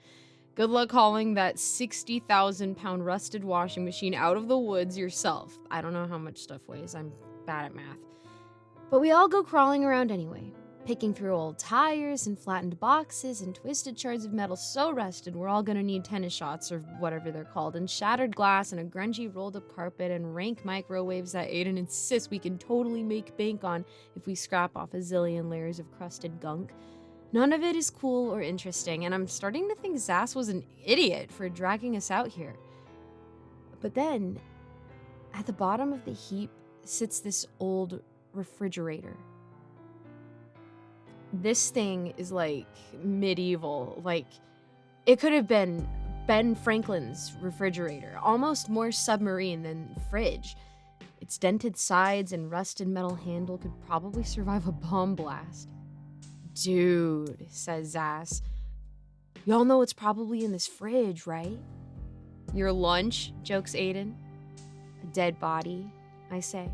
Good luck hauling that 60,000-pound rusted washing machine out of the woods yourself. I don't know how much stuff weighs. I'm bad at math. But we all go crawling around anyway. picking through old tires and flattened boxes and twisted shards of metal so rusted we're all gonna need tennis shots or whatever they're called, and shattered glass and a grungy rolled up carpet and rank microwaves that Aiden insists we can totally make bank on if we scrap off a zillion layers of crusted gunk. None of it is cool or interesting, and I'm starting to think Zas was an idiot for dragging us out here. But then, at the bottom of the heap sits this old refrigerator. This thing is like medieval. Like, it could have been Ben Franklin's refrigerator, almost more submarine than fridge. Its dented sides and rusted metal handle could probably survive a bomb blast. Dude, says Zas. Y'all know it's probably in this fridge, right? Your lunch, jokes Aiden. A dead body, I say.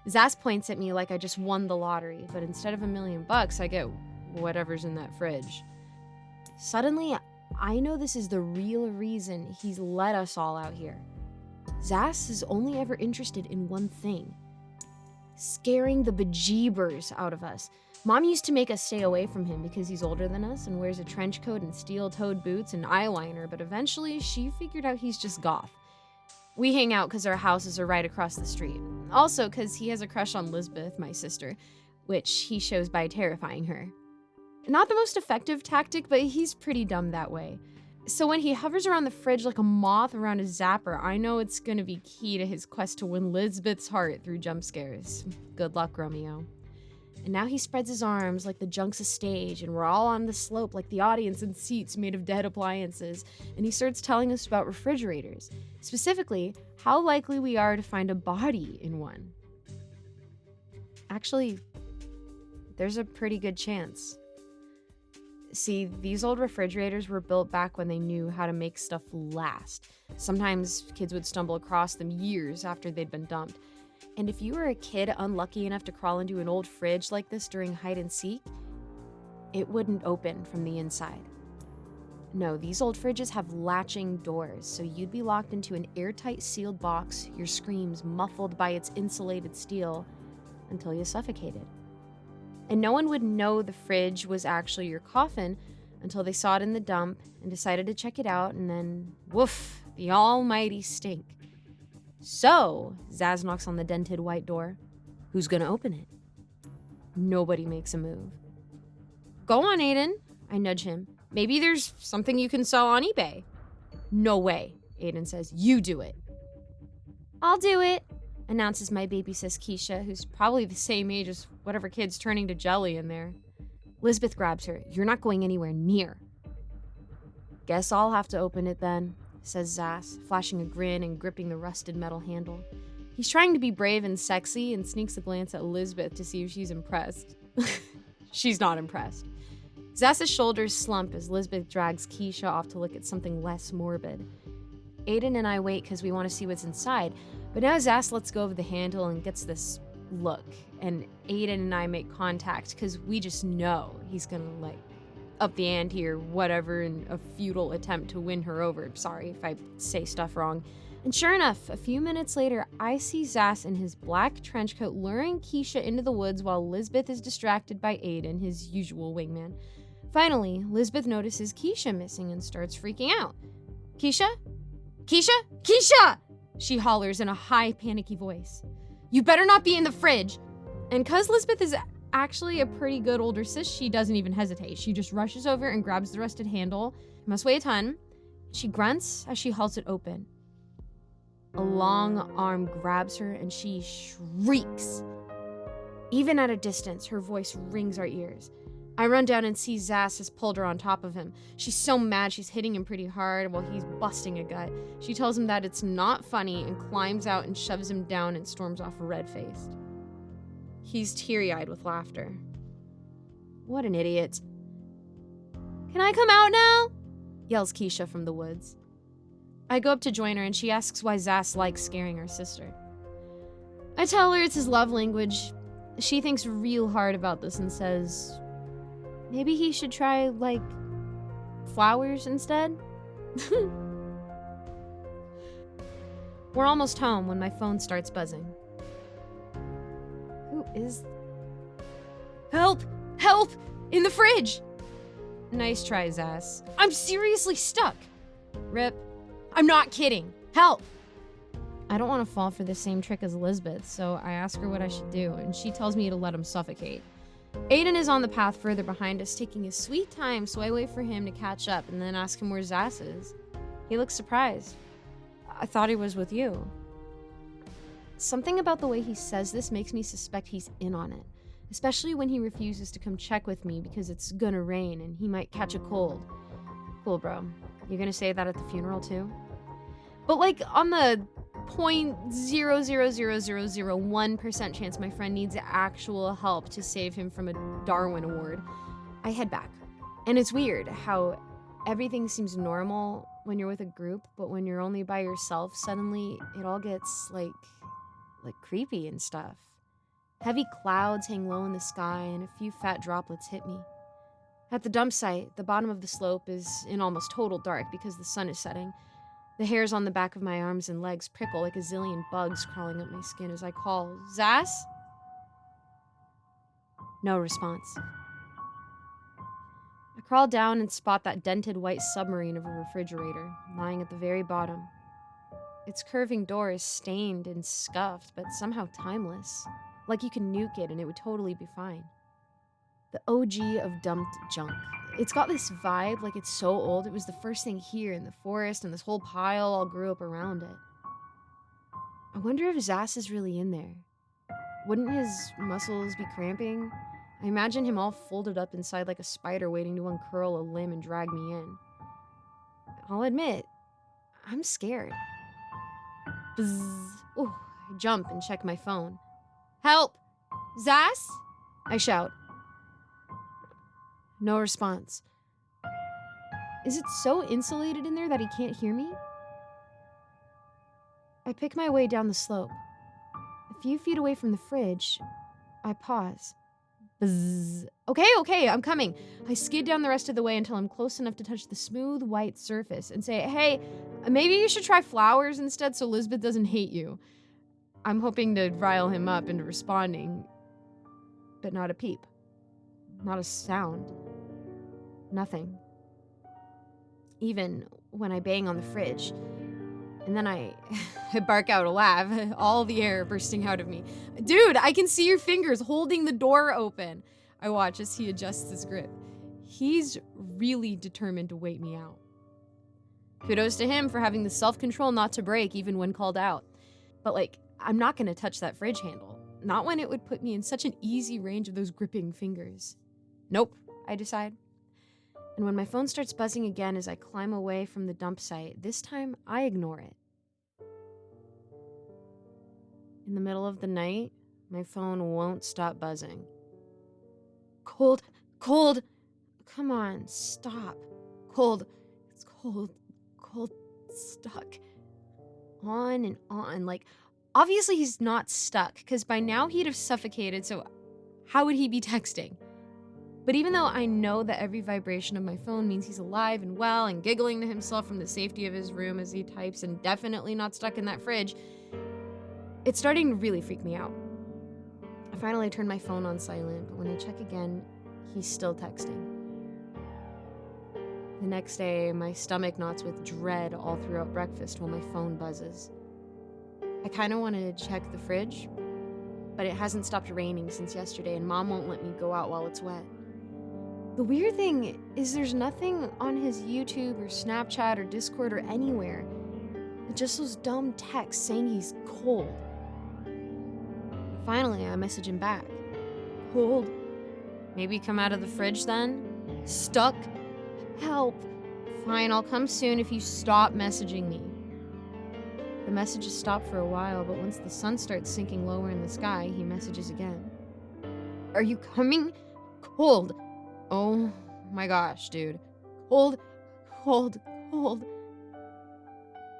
Zas points at me like I just won the lottery, but instead of $1 million, I get whatever's in that fridge. Suddenly, I know this is the real reason he's let us all out here. Zas is only ever interested in one thing: scaring the bejeebers out of us. Mom used to make us stay away from him because he's older than us and wears a trench coat and steel-toed boots and eyeliner, but eventually she figured out he's just goth. We hang out because our houses are right across the street. Also because he has a crush on Lisbeth, my sister, which he shows by terrifying her. Not the most effective tactic, but he's pretty dumb that way. So when he hovers around the fridge like a moth around a zapper, I know it's gonna be key to his quest to win Lisbeth's heart through jump scares. Good luck, Romeo. And now he spreads his arms like the junk's a stage, and we're all on the slope like the audience in seats made of dead appliances, and he starts telling us about refrigerators. Specifically, how likely we are to find a body in one. Actually, there's a pretty good chance. See, these old refrigerators were built back when they knew how to make stuff last. Sometimes kids would stumble across them years after they'd been dumped. And if you were a kid unlucky enough to crawl into an old fridge like this during hide and seek, it wouldn't open from the inside. No, these old fridges have latching doors, so you'd be locked into an airtight sealed box, your screams muffled by its insulated steel, until you suffocated. And no one would know the fridge was actually your coffin until they saw it in the dump and decided to check it out, and then, woof, the almighty stink. So, Zaz knocks on the dented white door. Who's gonna open it? Nobody makes a move. Go on, Aiden, I nudge him. Maybe there's something you can sell on eBay. No way, Aiden says. You do it. I'll do it, announces my baby sis Keisha, who's probably the same age as whatever kid's turning to jelly in there. Lisbeth grabs her. You're not going anywhere near. Guess I'll have to open it then, says Zas, flashing a grin and gripping the rusted metal handle. He's trying to be brave and sexy and sneaks a glance at Lisbeth to see if she's impressed. She's not impressed. Zaz's shoulders slump as Lisbeth drags Keisha off to look at something less morbid. Aiden and I wait because we want to see what's inside, but now Zas lets go of the handle and gets this look, and Aiden and I make contact because we just know he's gonna, up the ante or whatever in a futile attempt to win her over. Sorry if I say stuff wrong. And sure enough, a few minutes later, I see Zas in his black trench coat luring Keisha into the woods while Lisbeth is distracted by Aiden, his usual wingman. Finally, Lisbeth notices Keisha missing and starts freaking out. Keisha? Keisha? Keisha! She hollers in a high, panicky voice. You better not be in the fridge! And 'cause Lisbeth is actually a pretty good older sis, she doesn't even hesitate. She just rushes over and grabs the rusted handle. It must weigh a ton. She grunts as she hauls it open. A long arm grabs her and she shrieks. Even at a distance, her voice rings our ears. I run down and see Zas has pulled her on top of him. She's so mad she's hitting him pretty hard while he's busting a gut. She tells him that it's not funny and climbs out and shoves him down and storms off red-faced. He's teary-eyed with laughter. What an idiot. Can I come out now? Yells Keisha from the woods. I go up to join her and she asks why Zas likes scaring her sister. I tell her it's his love language. She thinks real hard about this and says, maybe he should try, flowers instead? We're almost home when my phone starts buzzing. Who is... Help! Help! In the fridge! Nice try, Zas. I'm seriously stuck. Rip. I'm not kidding. Help! I don't want to fall for the same trick as Elizabeth, so I ask her what I should do, and she tells me to let him suffocate. Aiden is on the path further behind us, taking his sweet time, so I wait for him to catch up and then ask him where Zas is. He looks surprised. I thought he was with you. Something about the way he says this makes me suspect he's in on it, especially when he refuses to come check with me because it's gonna rain and he might catch a cold. Cool, bro. You're gonna say that at the funeral too? But like on the 0.00001% chance my friend needs actual help to save him from a Darwin Award, I head back. And it's weird how everything seems normal when you're with a group, but when you're only by yourself, suddenly it all gets like creepy and stuff. Heavy clouds hang low in the sky and a few fat droplets hit me. At the dump site, the bottom of the slope is in almost total dark because the sun is setting. The hairs on the back of my arms and legs prickle like a zillion bugs crawling up my skin as I call, Zas? No response. I crawl down and spot that dented white submarine of a refrigerator, lying at the very bottom. Its curving door is stained and scuffed, but somehow timeless. Like you can nuke it and it would totally be fine. The OG of dumped junk. It's got this vibe like it's so old it was the first thing here in the forest and this whole pile all grew up around it. I wonder if Zas is really in there. Wouldn't his muscles be cramping? I imagine him all folded up inside like a spider waiting to uncurl a limb and drag me in. I'll admit, I'm scared. Bzzz. Ooh, I jump and check my phone. Help! Zas? I shout. No response. Is it so insulated in there that he can't hear me? I pick my way down the slope. A few feet away from the fridge, I pause. Bzzz. Okay, I'm coming. I skid down the rest of the way until I'm close enough to touch the smooth white surface and say, hey, maybe you should try flowers instead so Elizabeth doesn't hate you. I'm hoping to rile him up into responding, but not a peep. Not a sound. Nothing. Even when I bang on the fridge. And then I bark out a laugh, all the air bursting out of me. Dude, I can see your fingers holding the door open. I watch as he adjusts his grip. He's really determined to wait me out. Kudos to him for having the self-control not to break even when called out. But I'm not gonna touch that fridge handle. Not when it would put me in such an easy range of those gripping fingers. Nope, I decide. And when my phone starts buzzing again as I climb away from the dump site, this time I ignore it. In the middle of the night, my phone won't stop buzzing. Cold. Come on, stop. Cold. It's cold, stuck. On and on. Obviously he's not stuck, because by now he'd have suffocated, so how would he be texting? But even though I know that every vibration of my phone means he's alive and well and giggling to himself from the safety of his room as he types and definitely not stuck in that fridge, it's starting to really freak me out. I finally turn my phone on silent, but when I check again, he's still texting. The next day, my stomach knots with dread all throughout breakfast while my phone buzzes. I kind of want to check the fridge, but it hasn't stopped raining since yesterday and Mom won't let me go out while it's wet. The weird thing is there's nothing on his YouTube or Snapchat or Discord or anywhere. Just those dumb texts saying he's cold. Finally, I message him back. Cold. Maybe come out of the fridge then? Stuck? Help. Fine, I'll come soon if you stop messaging me. The messages stop for a while, but once the sun starts sinking lower in the sky, he messages again. Are you coming? Cold. Oh my gosh, dude. Cold.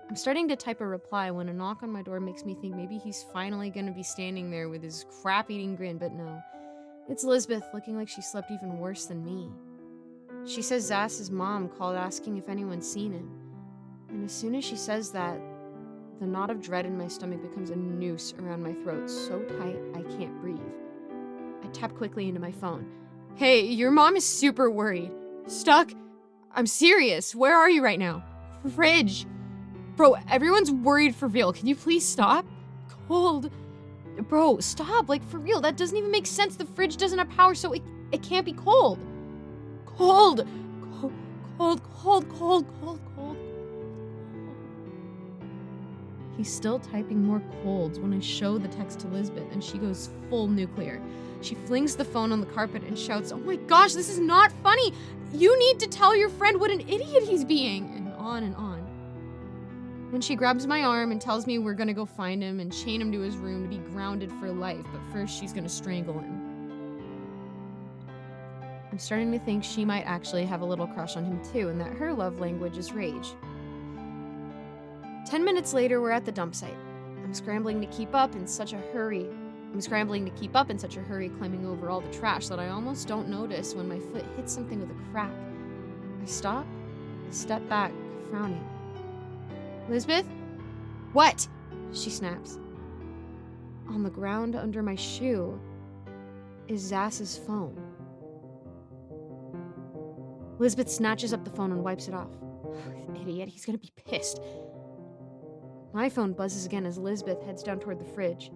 I'm starting to type a reply when a knock on my door makes me think maybe he's finally gonna be standing there with his crap-eating grin, but no. It's Elizabeth, looking like she slept even worse than me. She says Zas's mom called asking if anyone's seen him. And as soon as she says that, the knot of dread in my stomach becomes a noose around my throat so tight I can't breathe. I tap quickly into my phone. Hey, your mom is super worried. Stuck? I'm serious. Where are you right now? Fridge. Bro, everyone's worried for real. Can you please stop? Cold. Bro, stop. Like, for real. That doesn't even make sense. The fridge doesn't have power, so it can't be cold. Cold. Cold. He's still typing more colds when I show the text to Lisbeth, and she goes full nuclear. She flings the phone on the carpet and shouts, "Oh my gosh, this is not funny! You need to tell your friend what an idiot he's being!" And on and on. Then she grabs my arm and tells me we're gonna go find him and chain him to his room to be grounded for life, but first she's gonna strangle him. I'm starting to think she might actually have a little crush on him too, and that her love language is rage. 10 minutes later, we're at the dump site. I'm scrambling to keep up in such a hurry, climbing over all the trash that I almost don't notice when my foot hits something with a crack. I stop, step back, frowning. Lisbeth? What? She snaps. On the ground under my shoe is Zass's phone. Lisbeth snatches up the phone and wipes it off. Idiot, he's gonna be pissed. My phone buzzes again as Lisbeth heads down toward the fridge.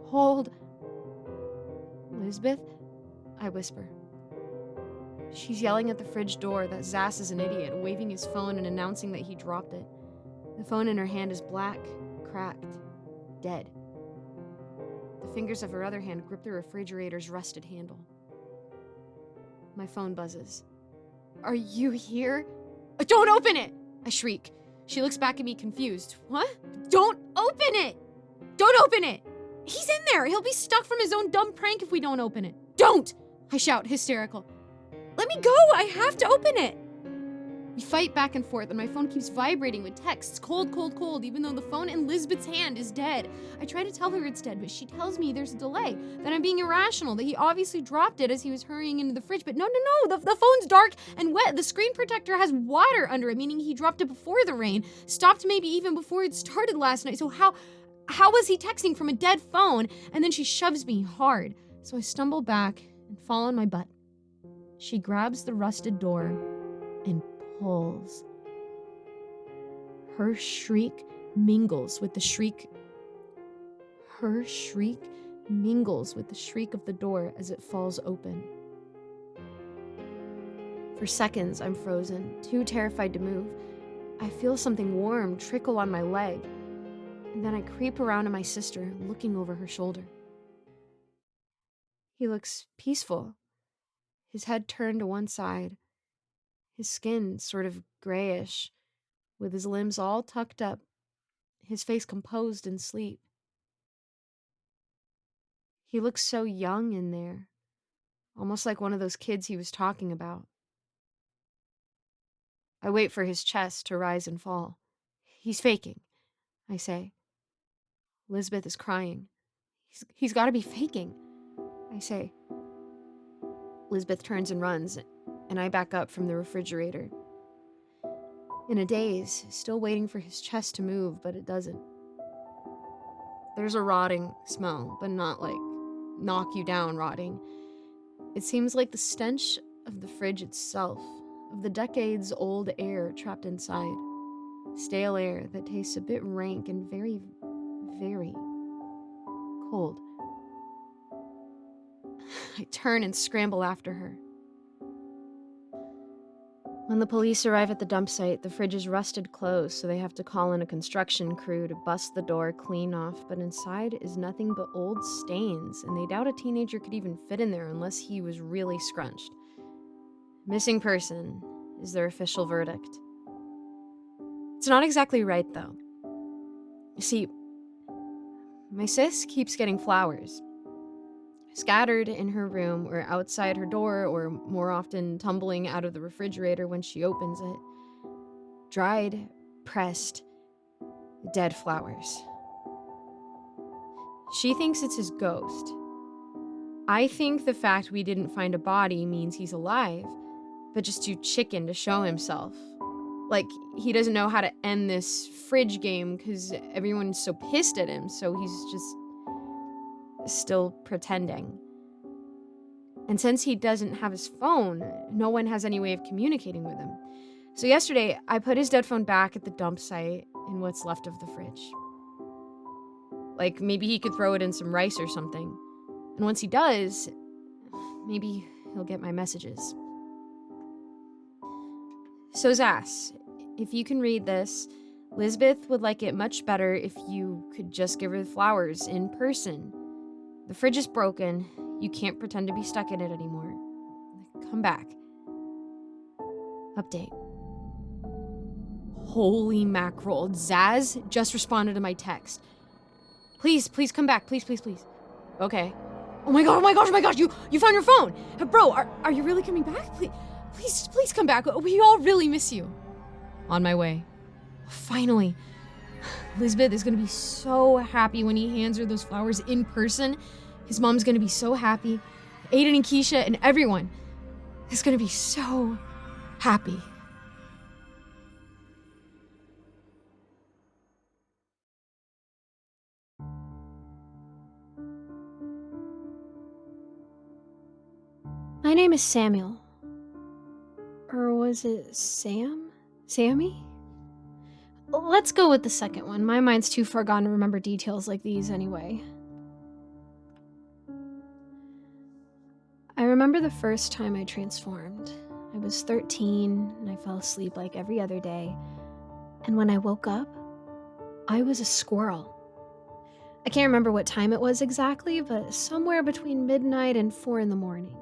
Cold. Lisbeth? I whisper. She's yelling at the fridge door that Zass is an idiot, waving his phone and announcing that he dropped it. The phone in her hand is black, cracked, dead. The fingers of her other hand grip the refrigerator's rusted handle. My phone buzzes. Are you here? Don't open it! I shriek. She looks back at me confused. What? Don't open it! Don't open it! He's in there! He'll be stuck from his own dumb prank if we don't open it. Don't! I shout, hysterical. Let me go! I have to open it! We fight back and forth, and my phone keeps vibrating with texts. Cold, even though the phone in Lisbeth's hand is dead. I try to tell her it's dead, but she tells me there's a delay, that I'm being irrational, that he obviously dropped it as he was hurrying into the fridge. But no, the phone's dark and wet. The screen protector has water under it, meaning he dropped it before the rain, stopped maybe even before it started last night. So how was he texting from a dead phone? And then she shoves me hard, so I stumble back and fall on my butt. She grabs the rusted door and pulls. Her shriek mingles with the shriek of the door as it falls open. For seconds, I'm frozen, too terrified to move. I feel something warm trickle on my leg, and then I creep around to my sister, looking over her shoulder. He looks peaceful, his head turned to one side, his skin sort of grayish, with his limbs all tucked up, his face composed in sleep. He looks so young in there, almost like one of those kids he was talking about. I wait for his chest to rise and fall. He's faking, I say. Lisbeth is crying. He's got to be faking, I say. Lisbeth turns and runs, and I back up from the refrigerator. In a daze, still waiting for his chest to move, but it doesn't. There's a rotting smell, but not like knock you down rotting. It seems like the stench of the fridge itself, of the decades-old air trapped inside. Stale air that tastes a bit rank and very, very cold. I turn and scramble after her. When the police arrive at the dump site, the fridge is rusted closed, so they have to call in a construction crew to bust the door clean off, but inside is nothing but old stains, and they doubt a teenager could even fit in there unless he was really scrunched. Missing person is their official verdict. It's not exactly right, though. You see, my sis keeps getting flowers. Scattered in her room or outside her door, or more often tumbling out of the refrigerator when she opens it. Dried, pressed, dead flowers. She thinks it's his ghost. I think the fact we didn't find a body means he's alive, but just too chicken to show himself. Like, he doesn't know how to end this fridge game because everyone's so pissed at him, so he's just still pretending. And since he doesn't have his phone, no one has any way of communicating with him. So yesterday, I put his dead phone back at the dump site in what's left of the fridge. Like, maybe he could throw it in some rice or something. And once he does, maybe he'll get my messages. So Zaz, if you can read this, Lisbeth would like it much better if you could just give her the flowers in person. The fridge is broken. You can't pretend to be stuck in it anymore. Come back. Update. Holy mackerel. Zaz just responded to my text. Please come back. Please. Okay. Oh my gosh, you found your phone. Bro, are you really coming back? Please come back. We all really miss you. On my way. Finally. Lisbeth is gonna be so happy when he hands her those flowers in person. His mom's gonna be so happy. Aiden and Keisha and everyone is gonna be so happy. My name is Samuel. Or was it Sam? Sammy? Let's go with the second one. My mind's too far gone to remember details like these anyway. I remember the first time I transformed. I was 13 and I fell asleep like every other day. And when I woke up, I was a squirrel. I can't remember what time it was exactly, but somewhere between midnight and 4 in the morning.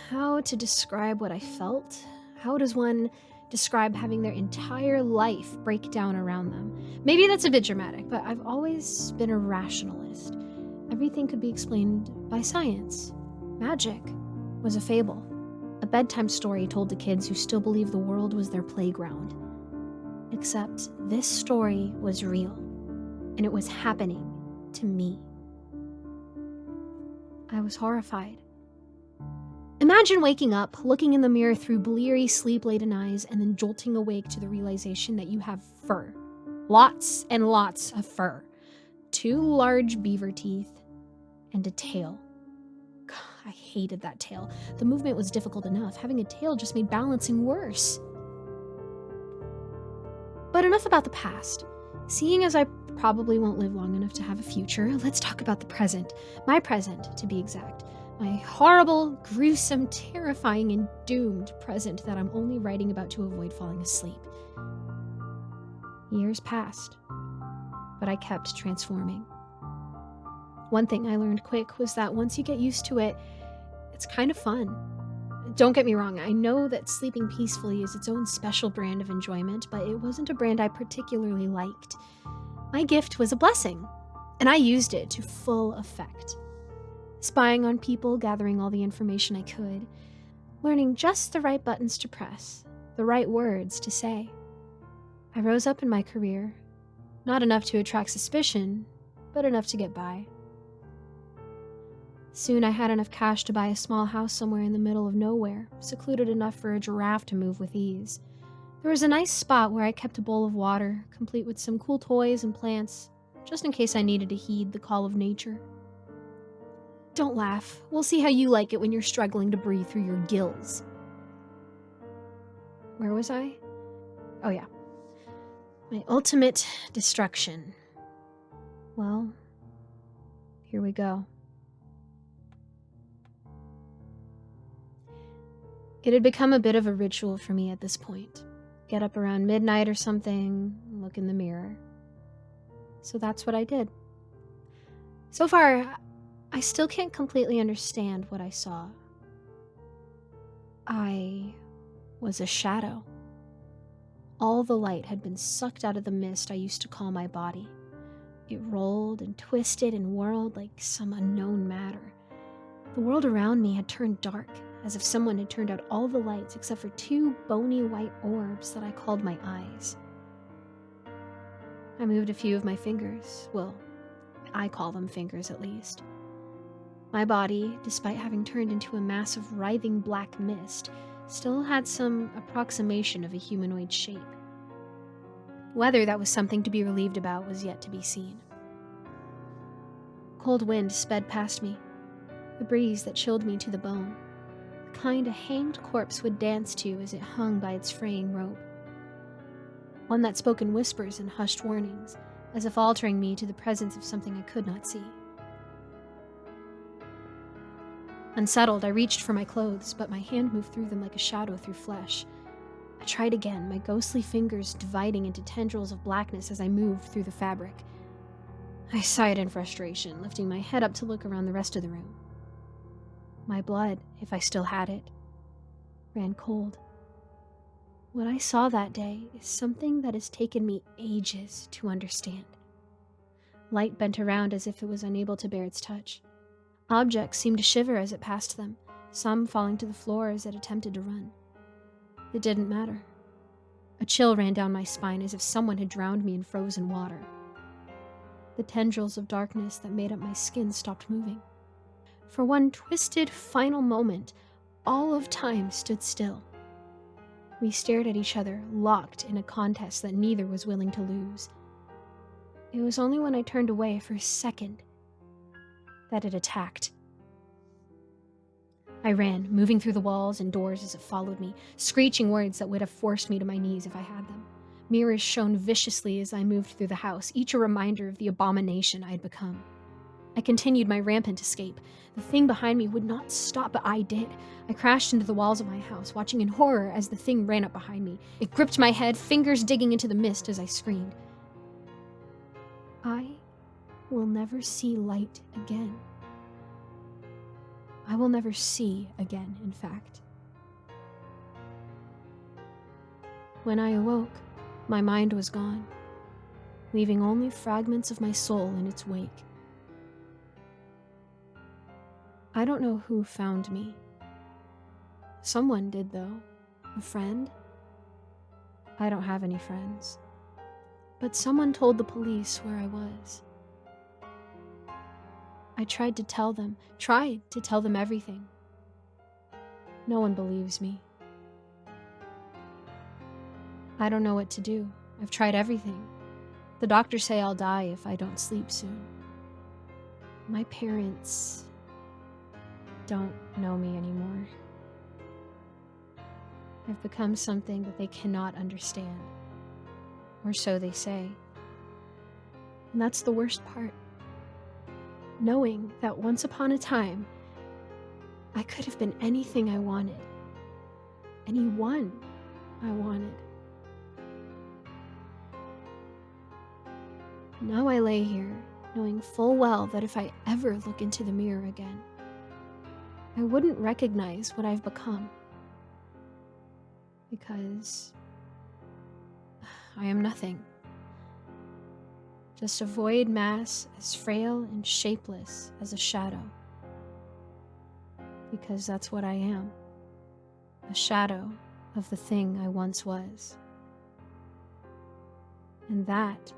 How to describe what I felt? How does one describe having their entire life break down around them? Maybe that's a bit dramatic, but I've always been a rationalist. Everything could be explained by science. Magic was a fable, a bedtime story told to kids who still believe the world was their playground. Except this story was real, and it was happening to me. I was horrified. Imagine waking up, looking in the mirror through bleary, sleep-laden eyes, and then jolting awake to the realization that you have fur. Lots and lots of fur. 2 large beaver teeth, and a tail. God, I hated that tail. The movement was difficult enough. Having a tail just made balancing worse. But enough about the past. Seeing as I probably won't live long enough to have a future, let's talk about the present. My present, to be exact. My horrible, gruesome, terrifying, and doomed present that I'm only writing about to avoid falling asleep. Years passed, but I kept transforming. One thing I learned quick was that once you get used to it, it's kind of fun. Don't get me wrong, I know that sleeping peacefully is its own special brand of enjoyment, but it wasn't a brand I particularly liked. My gift was a blessing, and I used it to full effect. Spying on people, gathering all the information I could, learning just the right buttons to press, the right words to say. I rose up in my career, not enough to attract suspicion, but enough to get by. Soon I had enough cash to buy a small house somewhere in the middle of nowhere, secluded enough for a giraffe to move with ease. There was a nice spot where I kept a bowl of water, complete with some cool toys and plants, just in case I needed to heed the call of nature. Don't laugh. We'll see how you like it when you're struggling to breathe through your gills. Where was I? Oh yeah. My ultimate destruction. Well, here we go. It had become a bit of a ritual for me at this point. Get up around midnight or something, look in the mirror. So that's what I did. So far, I still can't completely understand what I saw. I was a shadow. All the light had been sucked out of the mist I used to call my body. It rolled and twisted and whirled like some unknown matter. The world around me had turned dark, as if someone had turned out all the lights except for 2 bony white orbs that I called my eyes. I moved a few of my fingers. Well, I call them fingers at least. My body, despite having turned into a mass of writhing black mist, still had some approximation of a humanoid shape. Whether that was something to be relieved about was yet to be seen. Cold wind sped past me. the breeze that chilled me to the bone, the kind a hanged corpse would dance to as it hung by its fraying rope. One that spoke in whispers and hushed warnings, as if altering me to the presence of something I could not see. Unsettled, I reached for my clothes, but my hand moved through them like a shadow through flesh. I tried again, my ghostly fingers dividing into tendrils of blackness as I moved through the fabric. I sighed in frustration, lifting my head up to look around the rest of the room. My blood, if I still had it, ran cold. What I saw that day is something that has taken me ages to understand. Light bent around as if it was unable to bear its touch. Objects seemed to shiver as it passed them, some falling to the floor as it attempted to run. It didn't matter. A chill ran down my spine as if someone had drowned me in frozen water. The tendrils of darkness that made up my skin stopped moving. For one twisted, final moment, all of time stood still. We stared at each other, locked in a contest that neither was willing to lose. It was only when I turned away for a second that it attacked. I ran, moving through the walls and doors as it followed me, screeching words that would have forced me to my knees if I had them. Mirrors shone viciously as I moved through the house, each a reminder of the abomination I had become. I continued my rampant escape. The thing behind me would not stop, but I did. I crashed into the walls of my house, watching in horror as the thing ran up behind me. It gripped my head, fingers digging into the mist as I screamed. I will never see light again. I will never see again, in fact. When I awoke, my mind was gone, leaving only fragments of my soul in its wake. I don't know who found me. Someone did, though. A friend? I don't have any friends. But someone told the police where I was. I tried to tell them everything. No one believes me. I don't know what to do. I've tried everything. The doctors say I'll die if I don't sleep soon. My parents don't know me anymore. I've become something that they cannot understand. Or so they say. And that's the worst part. Knowing that once upon a time, I could have been anything I wanted. Anyone I wanted. Now I lay here, knowing full well that if I ever look into the mirror again, I wouldn't recognize what I've become. Because I am nothing. Just a void mass as frail and shapeless as a shadow. Because that's what I am. A shadow of the thing I once was. And that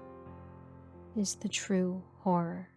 is the true horror.